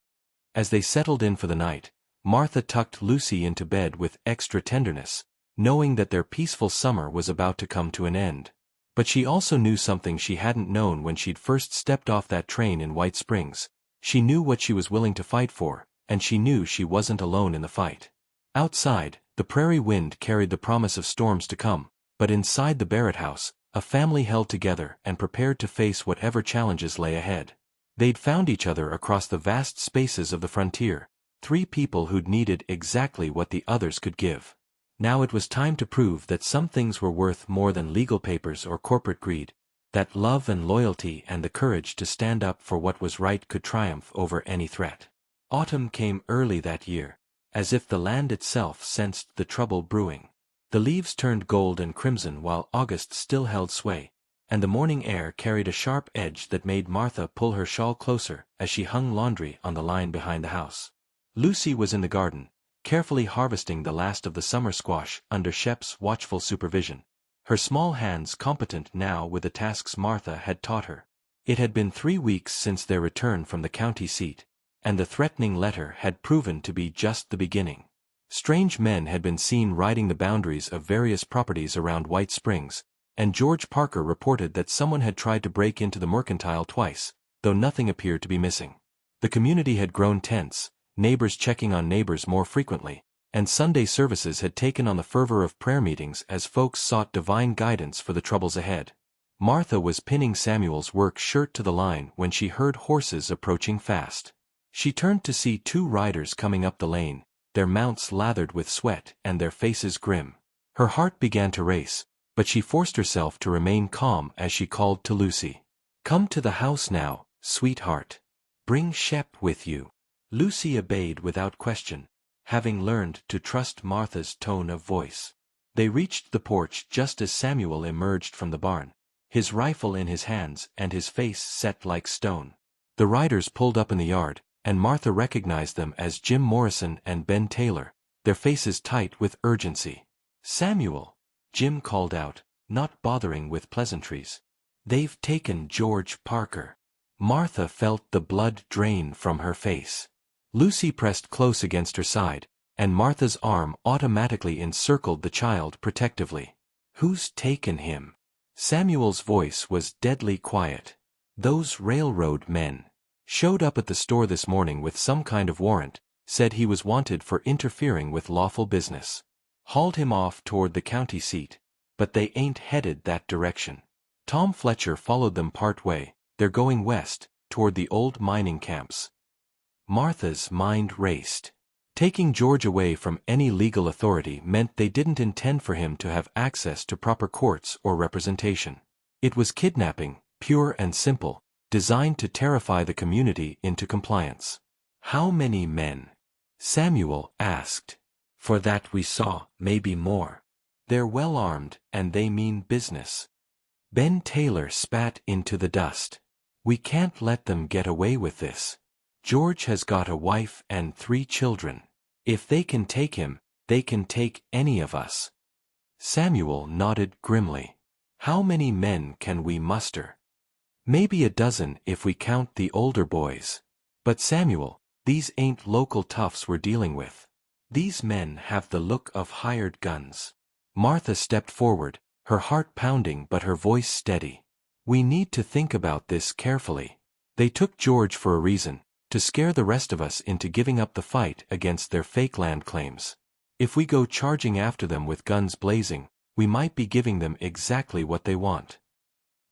As they settled in for the night, Martha tucked Lucy into bed with extra tenderness, knowing that their peaceful summer was about to come to an end. But she also knew something she hadn't known when she'd first stepped off that train in White Springs. She knew what she was willing to fight for, and she knew she wasn't alone in the fight. Outside, the prairie wind carried the promise of storms to come, but inside the Barrett house, a family held together and prepared to face whatever challenges lay ahead. They'd found each other across the vast spaces of the frontier, three people who'd needed exactly what the others could give. Now it was time to prove that some things were worth more than legal papers or corporate greed, that love and loyalty and the courage to stand up for what was right could triumph over any threat. Autumn came early that year, as if the land itself sensed the trouble brewing. The leaves turned gold and crimson while August still held sway, and the morning air carried a sharp edge that made Martha pull her shawl closer as she hung laundry on the line behind the house. Lucy was in the garden, carefully harvesting the last of the summer squash under Shep's watchful supervision, her small hands competent now with the tasks Martha had taught her. It had been 3 weeks since their return from the county seat, and the threatening letter had proven to be just the beginning. Strange men had been seen riding the boundaries of various properties around White Springs, and George Parker reported that someone had tried to break into the mercantile twice, though nothing appeared to be missing. The community had grown tense, neighbors checking on neighbors more frequently, and Sunday services had taken on the fervor of prayer meetings as folks sought divine guidance for the troubles ahead. Martha was pinning Samuel's work shirt to the line when she heard horses approaching fast. She turned to see 2 riders coming up the lane, their mounts lathered with sweat and their faces grim. Her heart began to race, but she forced herself to remain calm as she called to Lucy. "Come to the house now, sweetheart. Bring Shep with you." Lucy obeyed without question, having learned to trust Martha's tone of voice. They reached the porch just as Samuel emerged from the barn, his rifle in his hands and his face set like stone. The riders pulled up in the yard, and Martha recognized them as Jim Morrison and Ben Taylor, their faces tight with urgency. "Samuel," Jim called out, not bothering with pleasantries. "They've taken George Parker." Martha felt the blood drain from her face. Lucy pressed close against her side, and Martha's arm automatically encircled the child protectively. "Who's taken him?" Samuel's voice was deadly quiet. "Those railroad men. Showed up at the store this morning with some kind of warrant, said he was wanted for interfering with lawful business. Hauled him off toward the county seat, but they ain't headed that direction. Tom Fletcher followed them part way, they're going west, toward the old mining camps." Martha's mind raced. Taking George away from any legal authority meant they didn't intend for him to have access to proper courts or representation. It was kidnapping, pure and simple, designed to terrify the community into compliance. "How many men?" Samuel asked. "For that we saw, maybe more. They're well armed, and they mean business." Ben Taylor spat into the dust. "We can't let them get away with this. George has got a wife and 3 children. If they can take him, they can take any of us." Samuel nodded grimly. "How many men can we muster?" "Maybe a dozen if we count the older boys." "But Samuel, these ain't local toughs we're dealing with. These men have the look of hired guns." Martha stepped forward, her heart pounding but her voice steady. "We need to think about this carefully. They took George for a reason, to scare the rest of us into giving up the fight against their fake land claims. If we go charging after them with guns blazing, we might be giving them exactly what they want."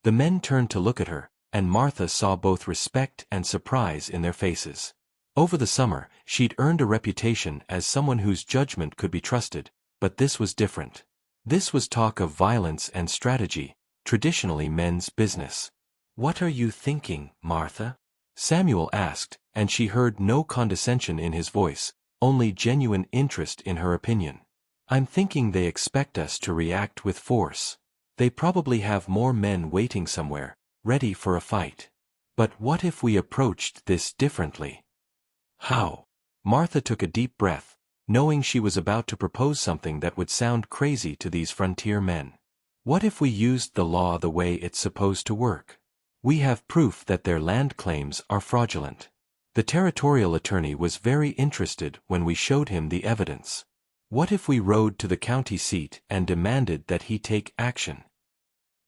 The men turned to look at her, and Martha saw both respect and surprise in their faces. Over the summer, she'd earned a reputation as someone whose judgment could be trusted, but this was different. This was talk of violence and strategy, traditionally men's business. "What are you thinking, Martha?" Samuel asked, and she heard no condescension in his voice, only genuine interest in her opinion. "I'm thinking they expect us to react with force. They probably have more men waiting somewhere, ready for a fight. But what if we approached this differently?" "How?" Martha took a deep breath, knowing she was about to propose something that would sound crazy to these frontier men. "What if we used the law the way it's supposed to work? We have proof that their land claims are fraudulent. The territorial attorney was very interested when we showed him the evidence. What if we rode to the county seat and demanded that he take action?"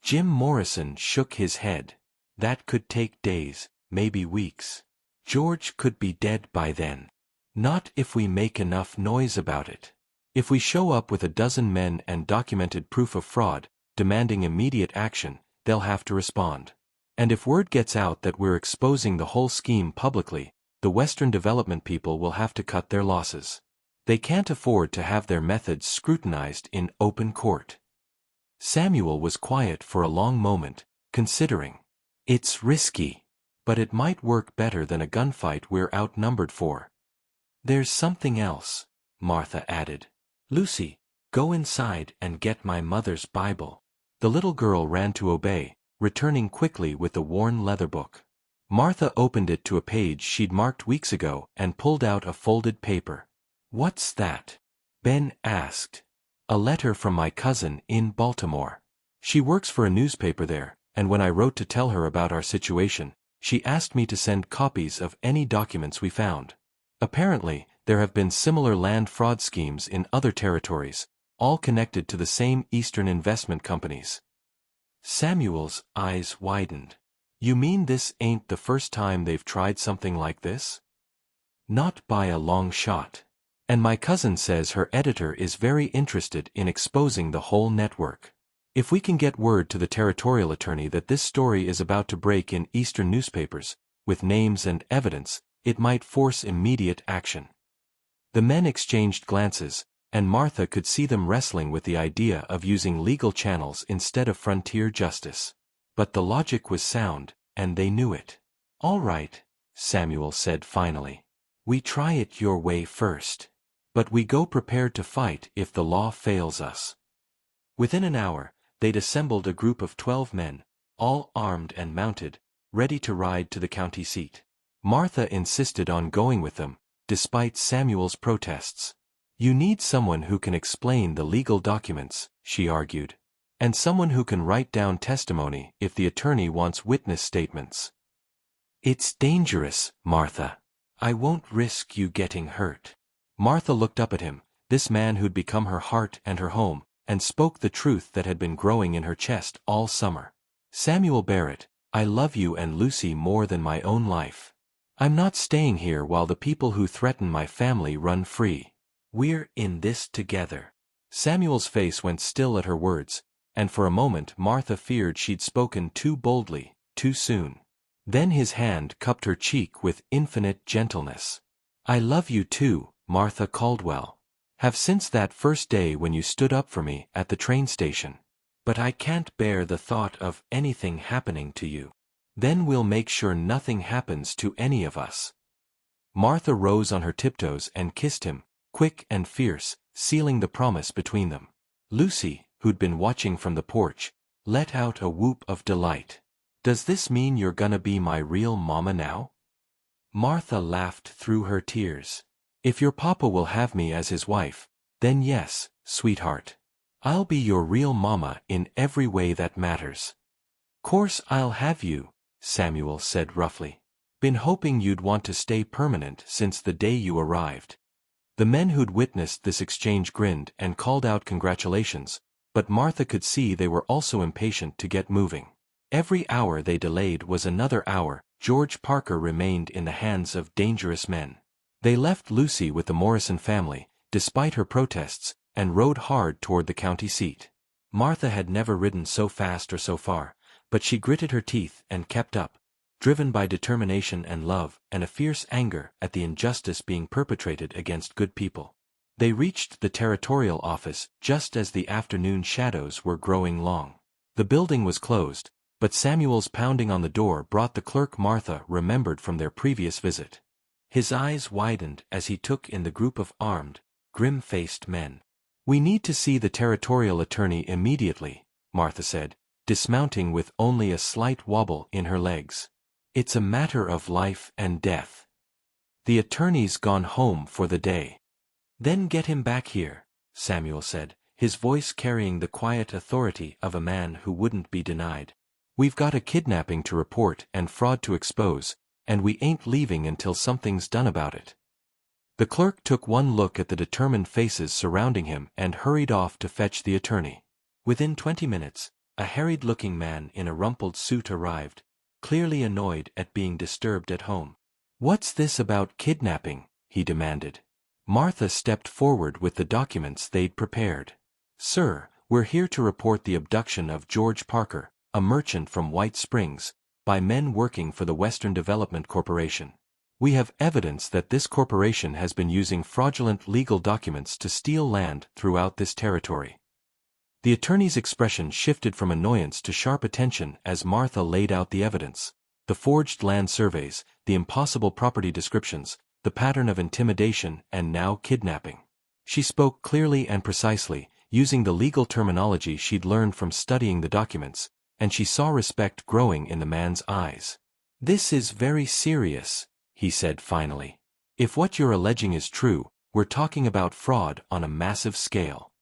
Jim Morrison shook his head. "That could take days, maybe weeks. George could be dead by then. Not if we make enough noise about it. If we show up with a dozen men and documented proof of fraud, demanding immediate action, they'll have to respond. And if word gets out that we're exposing the whole scheme publicly, the Western Development people will have to cut their losses. They can't afford to have their methods scrutinized in open court." Samuel was quiet for a long moment, considering. "It's risky, but it might work better than a gunfight we're outnumbered for." "There's something else," Martha added. "Lucy, go inside and get my mother's Bible." The little girl ran to obey, returning quickly with the worn leather book. Martha opened it to a page she'd marked weeks ago and pulled out a folded paper. "What's that?" Ben asked. "A letter from my cousin in Baltimore. She works for a newspaper there, and when I wrote to tell her about our situation, she asked me to send copies of any documents we found. Apparently, there have been similar land fraud schemes in other territories, all connected to the same Eastern investment companies." Samuel's eyes widened. You mean this ain't the first time they've tried something like this? Not by a long shot. And my cousin says her editor is very interested in exposing the whole network. If we can get word to the territorial attorney that this story is about to break in Eastern newspapers, with names and evidence, it might force immediate action. The men exchanged glances, and Martha could see them wrestling with the idea of using legal channels instead of frontier justice. But the logic was sound, and they knew it. All right, Samuel said finally. We try it your way first. But we go prepared to fight if the law fails us. Within an hour, they'd assembled a group of 12 men, all armed and mounted, ready to ride to the county seat. Martha insisted on going with them, despite Samuel's protests. You need someone who can explain the legal documents, she argued. And someone who can write down testimony if the attorney wants witness statements. It's dangerous, Martha. I won't risk you getting hurt. Martha looked up at him, this man who'd become her heart and her home, and spoke the truth that had been growing in her chest all summer. Samuel Barrett, I love you and Lucy more than my own life. I'm not staying here while the people who threaten my family run free. We're in this together. Samuel's face went still at her words, and for a moment Martha feared she'd spoken too boldly, too soon. Then his hand cupped her cheek with infinite gentleness. I love you too, Martha Caldwell. Have since that first day when you stood up for me at the train station. But I can't bear the thought of anything happening to you. Then we'll make sure nothing happens to any of us. Martha rose on her tiptoes and kissed him, quick and fierce, sealing the promise between them. Lucy, who'd been watching from the porch, let out a whoop of delight. Does this mean you're gonna be my real mama now? Martha laughed through her tears. If your papa will have me as his wife, then yes, sweetheart. I'll be your real mama in every way that matters. Course I'll have you, Samuel said roughly. Been hoping you'd want to stay permanent since the day you arrived. The men who'd witnessed this exchange grinned and called out congratulations, but Martha could see they were also impatient to get moving. Every hour they delayed was another hour. George Parker remained in the hands of dangerous men. They left Lucy with the Morrison family, despite her protests, and rode hard toward the county seat. Martha had never ridden so fast or so far, but she gritted her teeth and kept up, driven by determination and love and a fierce anger at the injustice being perpetrated against good people. They reached the territorial office just as the afternoon shadows were growing long. The building was closed, but Samuel's pounding on the door brought the clerk Martha remembered from their previous visit. His eyes widened as he took in the group of armed, grim-faced men. We need to see the territorial attorney immediately, Martha said, dismounting with only a slight wobble in her legs. It's a matter of life and death. The attorney's gone home for the day. Then get him back here, Samuel said, his voice carrying the quiet authority of a man who wouldn't be denied. We've got a kidnapping to report and fraud to expose, and we ain't leaving until something's done about it. The clerk took one look at the determined faces surrounding him and hurried off to fetch the attorney. Within 20 minutes, a harried-looking man in a rumpled suit arrived, clearly annoyed at being disturbed at home. What's this about kidnapping? He demanded. Martha stepped forward with the documents they'd prepared. Sir, we're here to report the abduction of George Parker, a merchant from White Springs, by men working for the Western Development Corporation. We have evidence that this corporation has been using fraudulent legal documents to steal land throughout this territory. The attorney's expression shifted from annoyance to sharp attention as Martha laid out the evidence. The forged land surveys, the impossible property descriptions, the pattern of intimidation and now kidnapping. She spoke clearly and precisely, using the legal terminology she'd learned from studying the documents, and she saw respect growing in the man's eyes. This is very serious, he said finally. If what you're alleging is true, we're talking about fraud on a massive scale.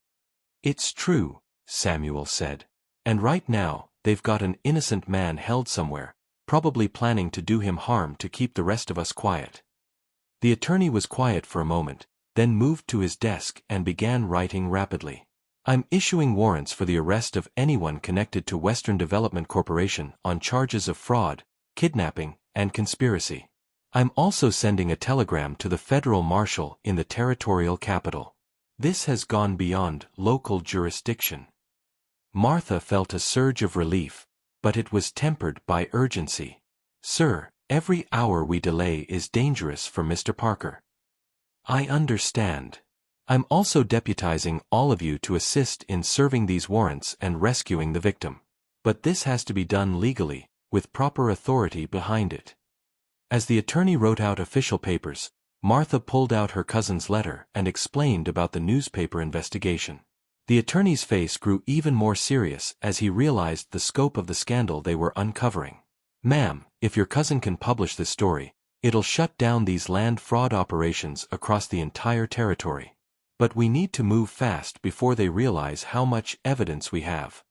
It's true, Samuel said. And right now, they've got an innocent man held somewhere, probably planning to do him harm to keep the rest of us quiet. The attorney was quiet for a moment, then moved to his desk and began writing rapidly. I'm issuing warrants for the arrest of anyone connected to Western Development Corporation on charges of fraud, kidnapping, and conspiracy. I'm also sending a telegram to the federal marshal in the territorial capital. This has gone beyond local jurisdiction." Martha felt a surge of relief, but it was tempered by urgency. "Sir, every hour we delay is dangerous for Mr. Parker." "I understand. I'm also deputizing all of you to assist in serving these warrants and rescuing the victim. But this has to be done legally, with proper authority behind it." As the attorney wrote out official papers, Martha pulled out her cousin's letter and explained about the newspaper investigation. The attorney's face grew even more serious as he realized the scope of the scandal they were uncovering. "Ma'am, if your cousin can publish this story, it'll shut down these land fraud operations across the entire territory. But we need to move fast before they realize how much evidence we have."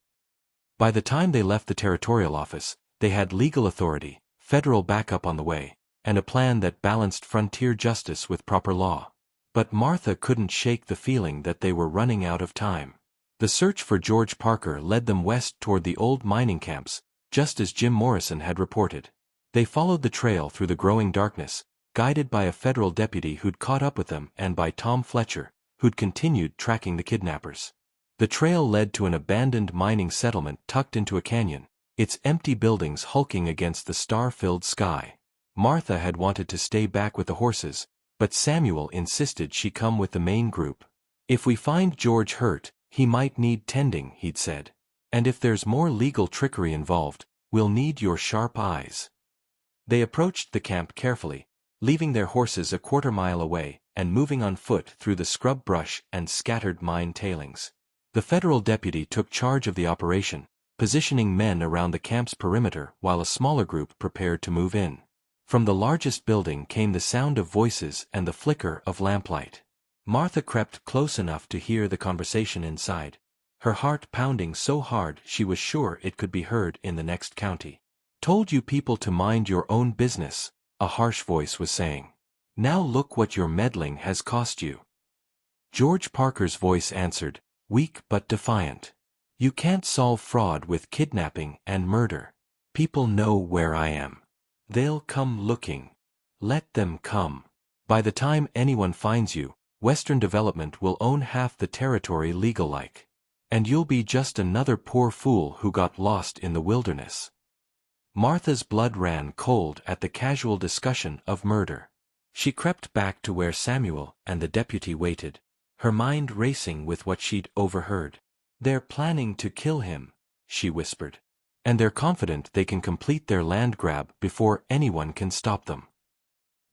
By the time they left the territorial office, they had legal authority, federal backup on the way, and a plan that balanced frontier justice with proper law. But Martha couldn't shake the feeling that they were running out of time. The search for George Parker led them west toward the old mining camps, just as Jim Morrison had reported. They followed the trail through the growing darkness, guided by a federal deputy who'd caught up with them and by Tom Fletcher, who'd continued tracking the kidnappers. The trail led to an abandoned mining settlement tucked into a canyon, its empty buildings hulking against the star-filled sky. Martha had wanted to stay back with the horses, but Samuel insisted she come with the main group. "If we find George hurt, he might need tending," he'd said. "And if there's more legal trickery involved, we'll need your sharp eyes." They approached the camp carefully, leaving their horses a quarter-mile away and moving on foot through the scrub brush and scattered mine tailings. The federal deputy took charge of the operation, positioning men around the camp's perimeter while a smaller group prepared to move in. From the largest building came the sound of voices and the flicker of lamplight. Martha crept close enough to hear the conversation inside, her heart pounding so hard she was sure it could be heard in the next county. "Told you people to mind your own business," a harsh voice was saying. "Now look what your meddling has cost you." George Parker's voice answered, weak but defiant. "You can't solve fraud with kidnapping and murder. People know where I am. They'll come looking. Let them come. By the time anyone finds you, Western Development will own half the territory legal-like. And you'll be just another poor fool who got lost in the wilderness." Martha's blood ran cold at the casual discussion of murder. She crept back to where Samuel and the deputy waited, her mind racing with what she'd overheard. "They're planning to kill him," she whispered. "And they're confident they can complete their land grab before anyone can stop them."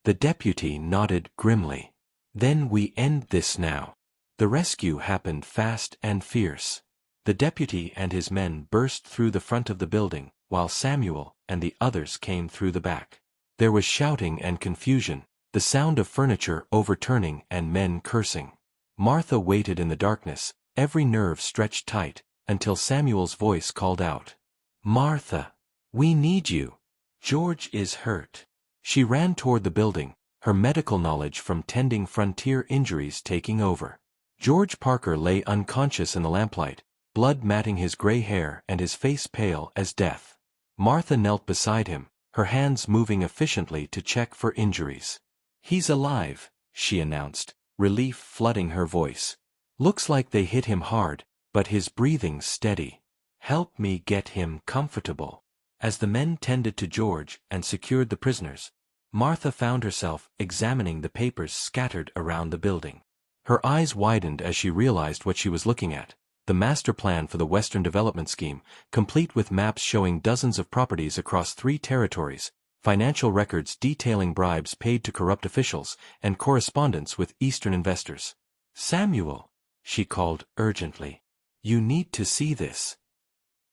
The deputy nodded grimly. "Then we end this now." The rescue happened fast and fierce. The deputy and his men burst through the front of the building, while Samuel and the others came through the back. There was shouting and confusion, the sound of furniture overturning and men cursing. Martha waited in the darkness, every nerve stretched tight, until Samuel's voice called out, "Martha, we need you. George is hurt." She ran toward the building, her medical knowledge from tending frontier injuries taking over. George Parker lay unconscious in the lamplight, blood matting his gray hair and his face pale as death. Martha knelt beside him, her hands moving efficiently to check for injuries. "He's alive," she announced, relief flooding her voice. "Looks like they hit him hard, but his breathing's steady. Help me get him comfortable." As the men tended to George and secured the prisoners, Martha found herself examining the papers scattered around the building. Her eyes widened as she realized what she was looking at, the master plan for the Western Development Scheme, complete with maps showing dozens of properties across 3 territories, financial records detailing bribes paid to corrupt officials, and correspondence with Eastern investors. "Samuel," she called urgently, "you need to see this."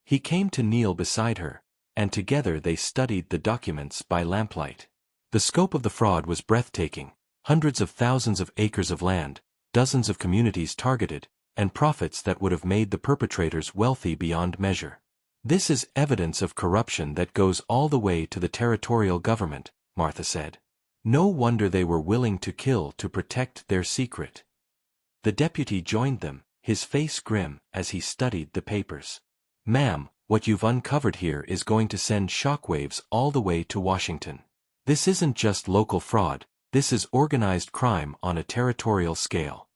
He came to kneel beside her, and together they studied the documents by lamplight. The scope of the fraud was breathtaking, hundreds of thousands of acres of land, dozens of communities targeted, and profits that would have made the perpetrators wealthy beyond measure. "This is evidence of corruption that goes all the way to the territorial government," Martha said. "No wonder they were willing to kill to protect their secret." The deputy joined them, his face grim as he studied the papers. "Ma'am, what you've uncovered here is going to send shockwaves all the way to Washington. This isn't just local fraud, this is organized crime on a territorial scale.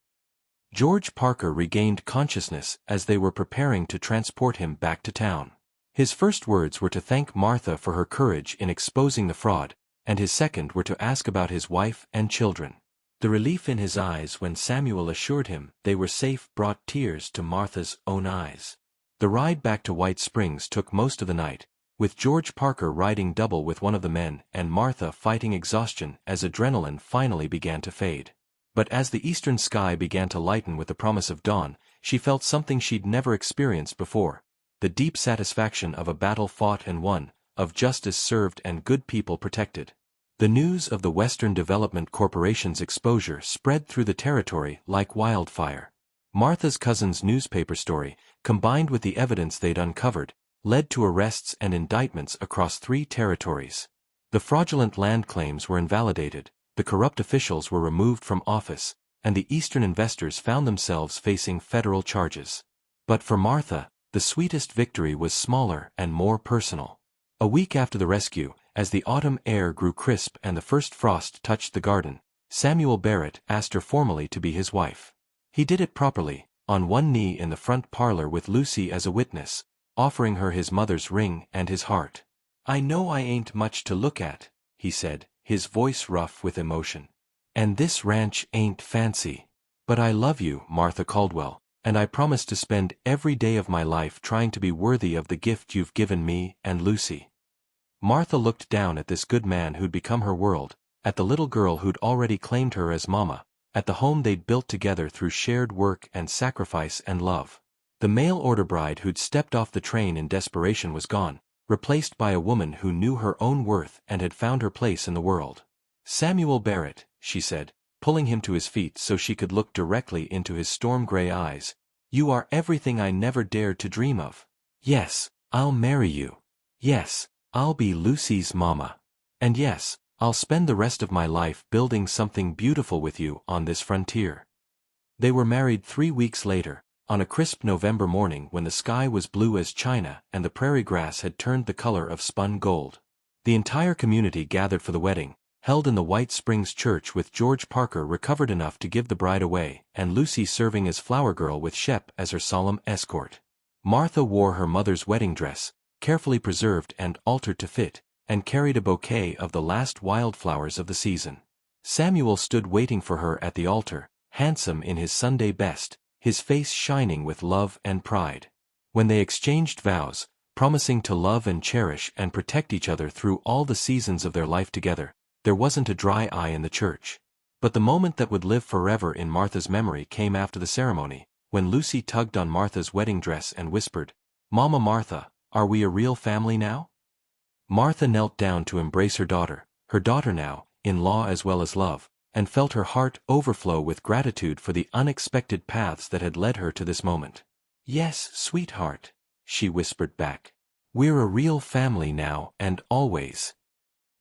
George Parker regained consciousness as they were preparing to transport him back to town. His first words were to thank Martha for her courage in exposing the fraud, and his second were to ask about his wife and children. The relief in his eyes when Samuel assured him they were safe brought tears to Martha's own eyes. The ride back to White Springs took most of the night, with George Parker riding double with one of the men and Martha fighting exhaustion as adrenaline finally began to fade. But as the eastern sky began to lighten with the promise of dawn, she felt something she'd never experienced before: the deep satisfaction of a battle fought and won, of justice served and good people protected. The news of the Western Development Corporation's exposure spread through the territory like wildfire. Martha's cousin's newspaper story, combined with the evidence they'd uncovered, led to arrests and indictments across 3 territories. The fraudulent land claims were invalidated, the corrupt officials were removed from office, and the Eastern investors found themselves facing federal charges. But for Martha, the sweetest victory was smaller and more personal. A week after the rescue, as the autumn air grew crisp and the first frost touched the garden, Samuel Barrett asked her formally to be his wife. He did it properly, on one knee in the front parlor with Lucy as a witness, offering her his mother's ring and his heart. "I know I ain't much to look at," he said, his voice rough with emotion. "And this ranch ain't fancy. But I love you, Martha Caldwell, and I promise to spend every day of my life trying to be worthy of the gift you've given me and Lucy." Martha looked down at this good man who'd become her world, at the little girl who'd already claimed her as mama, at the home they'd built together through shared work and sacrifice and love. The mail-order bride who'd stepped off the train in desperation was gone, replaced by a woman who knew her own worth and had found her place in the world. "Samuel Barrett," she said, pulling him to his feet so she could look directly into his storm-gray eyes, "you are everything I never dared to dream of. Yes, I'll marry you. Yes, I'll be Lucy's mama. And yes, I'll spend the rest of my life building something beautiful with you on this frontier." They were married 3 weeks later, on a crisp November morning when the sky was blue as china and the prairie grass had turned the color of spun gold. The entire community gathered for the wedding, held in the White Springs church with George Parker recovered enough to give the bride away and Lucy serving as flower girl with Shep as her solemn escort. Martha wore her mother's wedding dress, carefully preserved and altered to fit, and carried a bouquet of the last wildflowers of the season. Samuel stood waiting for her at the altar, handsome in his Sunday best, his face shining with love and pride. When they exchanged vows, promising to love and cherish and protect each other through all the seasons of their life together, there wasn't a dry eye in the church. But the moment that would live forever in Martha's memory came after the ceremony, when Lucy tugged on Martha's wedding dress and whispered, "Mama Martha, are we a real family now?" Martha knelt down to embrace her daughter now, in law as well as love, and felt her heart overflow with gratitude for the unexpected paths that had led her to this moment. "Yes, sweetheart," she whispered back. "We're a real family now and always."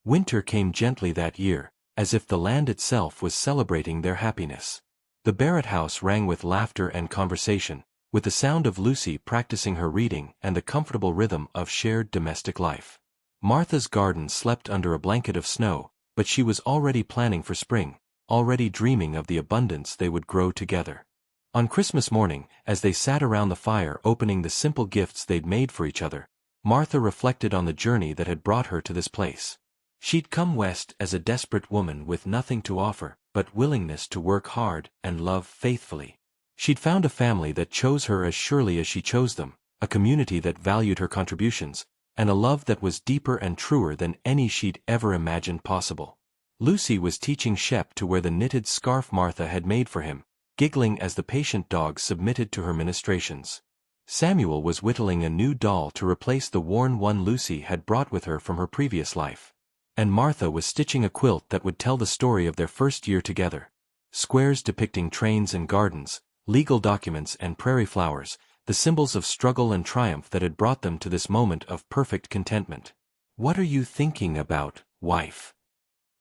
Winter came gently that year, as if the land itself was celebrating their happiness. The Barrett house rang with laughter and conversation, with the sound of Lucy practicing her reading and the comfortable rhythm of shared domestic life. Martha's garden slept under a blanket of snow, but she was already planning for spring, already dreaming of the abundance they would grow together. On Christmas morning, as they sat around the fire opening the simple gifts they'd made for each other, Martha reflected on the journey that had brought her to this place. She'd come west as a desperate woman with nothing to offer but willingness to work hard and love faithfully. She'd found a family that chose her as surely as she chose them, a community that valued her contributions, and a love that was deeper and truer than any she'd ever imagined possible. Lucy was teaching Shep to wear the knitted scarf Martha had made for him, giggling as the patient dog submitted to her ministrations. Samuel was whittling a new doll to replace the worn one Lucy had brought with her from her previous life. And Martha was stitching a quilt that would tell the story of their first year together. Squares depicting trains and gardens, legal documents and prairie flowers, the symbols of struggle and triumph that had brought them to this moment of perfect contentment. "What are you thinking about, wife?"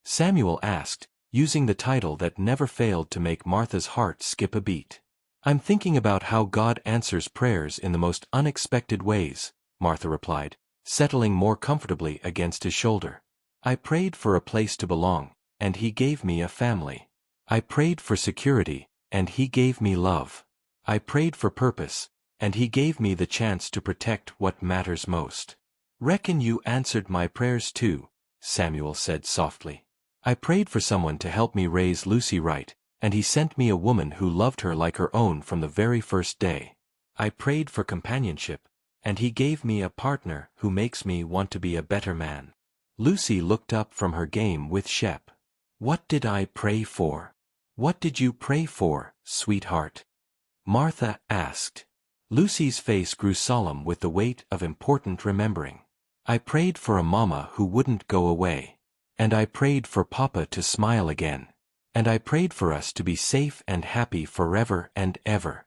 Samuel asked, using the title that never failed to make Martha's heart skip a beat. "I'm thinking about how God answers prayers in the most unexpected ways," Martha replied, settling more comfortably against his shoulder. I prayed for a place to belong, and he gave me a family. I prayed for security, and he gave me love. I prayed for purpose, and he gave me the chance to protect what matters most. Reckon you answered my prayers too, Samuel said softly. I prayed for someone to help me raise Lucy right, and he sent me a woman who loved her like her own from the very first day. I prayed for companionship, and he gave me a partner who makes me want to be a better man. Lucy looked up from her game with Shep. What did I pray for? What did you pray for, sweetheart? Martha asked. Lucy's face grew solemn with the weight of important remembering. I prayed for a mama who wouldn't go away. And I prayed for Papa to smile again. And I prayed for us to be safe and happy forever and ever.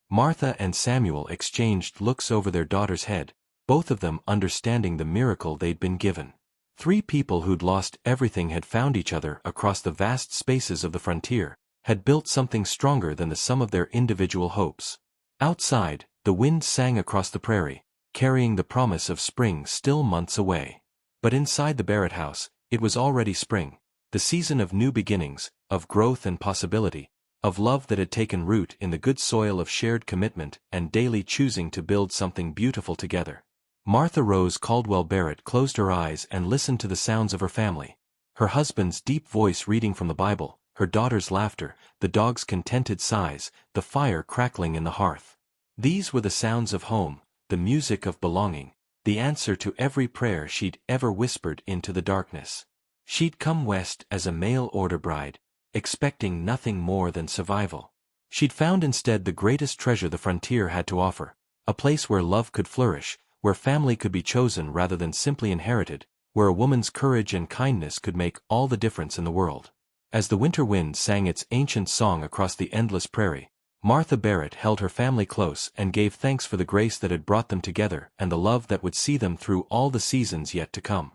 Martha and Samuel exchanged looks over their daughter's head, both of them understanding the miracle they'd been given. 3 people who'd lost everything had found each other across the vast spaces of the frontier, had built something stronger than the sum of their individual hopes. Outside, the wind sang across the prairie, carrying the promise of spring still months away. But inside the Barrett house, it was already spring, the season of new beginnings, of growth and possibility, of love that had taken root in the good soil of shared commitment and daily choosing to build something beautiful together. Martha Rose Caldwell Barrett closed her eyes and listened to the sounds of her family. Her husband's deep voice reading from the Bible, her daughter's laughter, the dog's contented sighs, the fire crackling in the hearth. These were the sounds of home, the music of belonging, the answer to every prayer she'd ever whispered into the darkness. She'd come west as a mail-order bride, expecting nothing more than survival. She'd found instead the greatest treasure the frontier had to offer, a place where love could flourish, where family could be chosen rather than simply inherited, where a woman's courage and kindness could make all the difference in the world. As the winter wind sang its ancient song across the endless prairie, Martha Barrett held her family close and gave thanks for the grace that had brought them together and the love that would see them through all the seasons yet to come.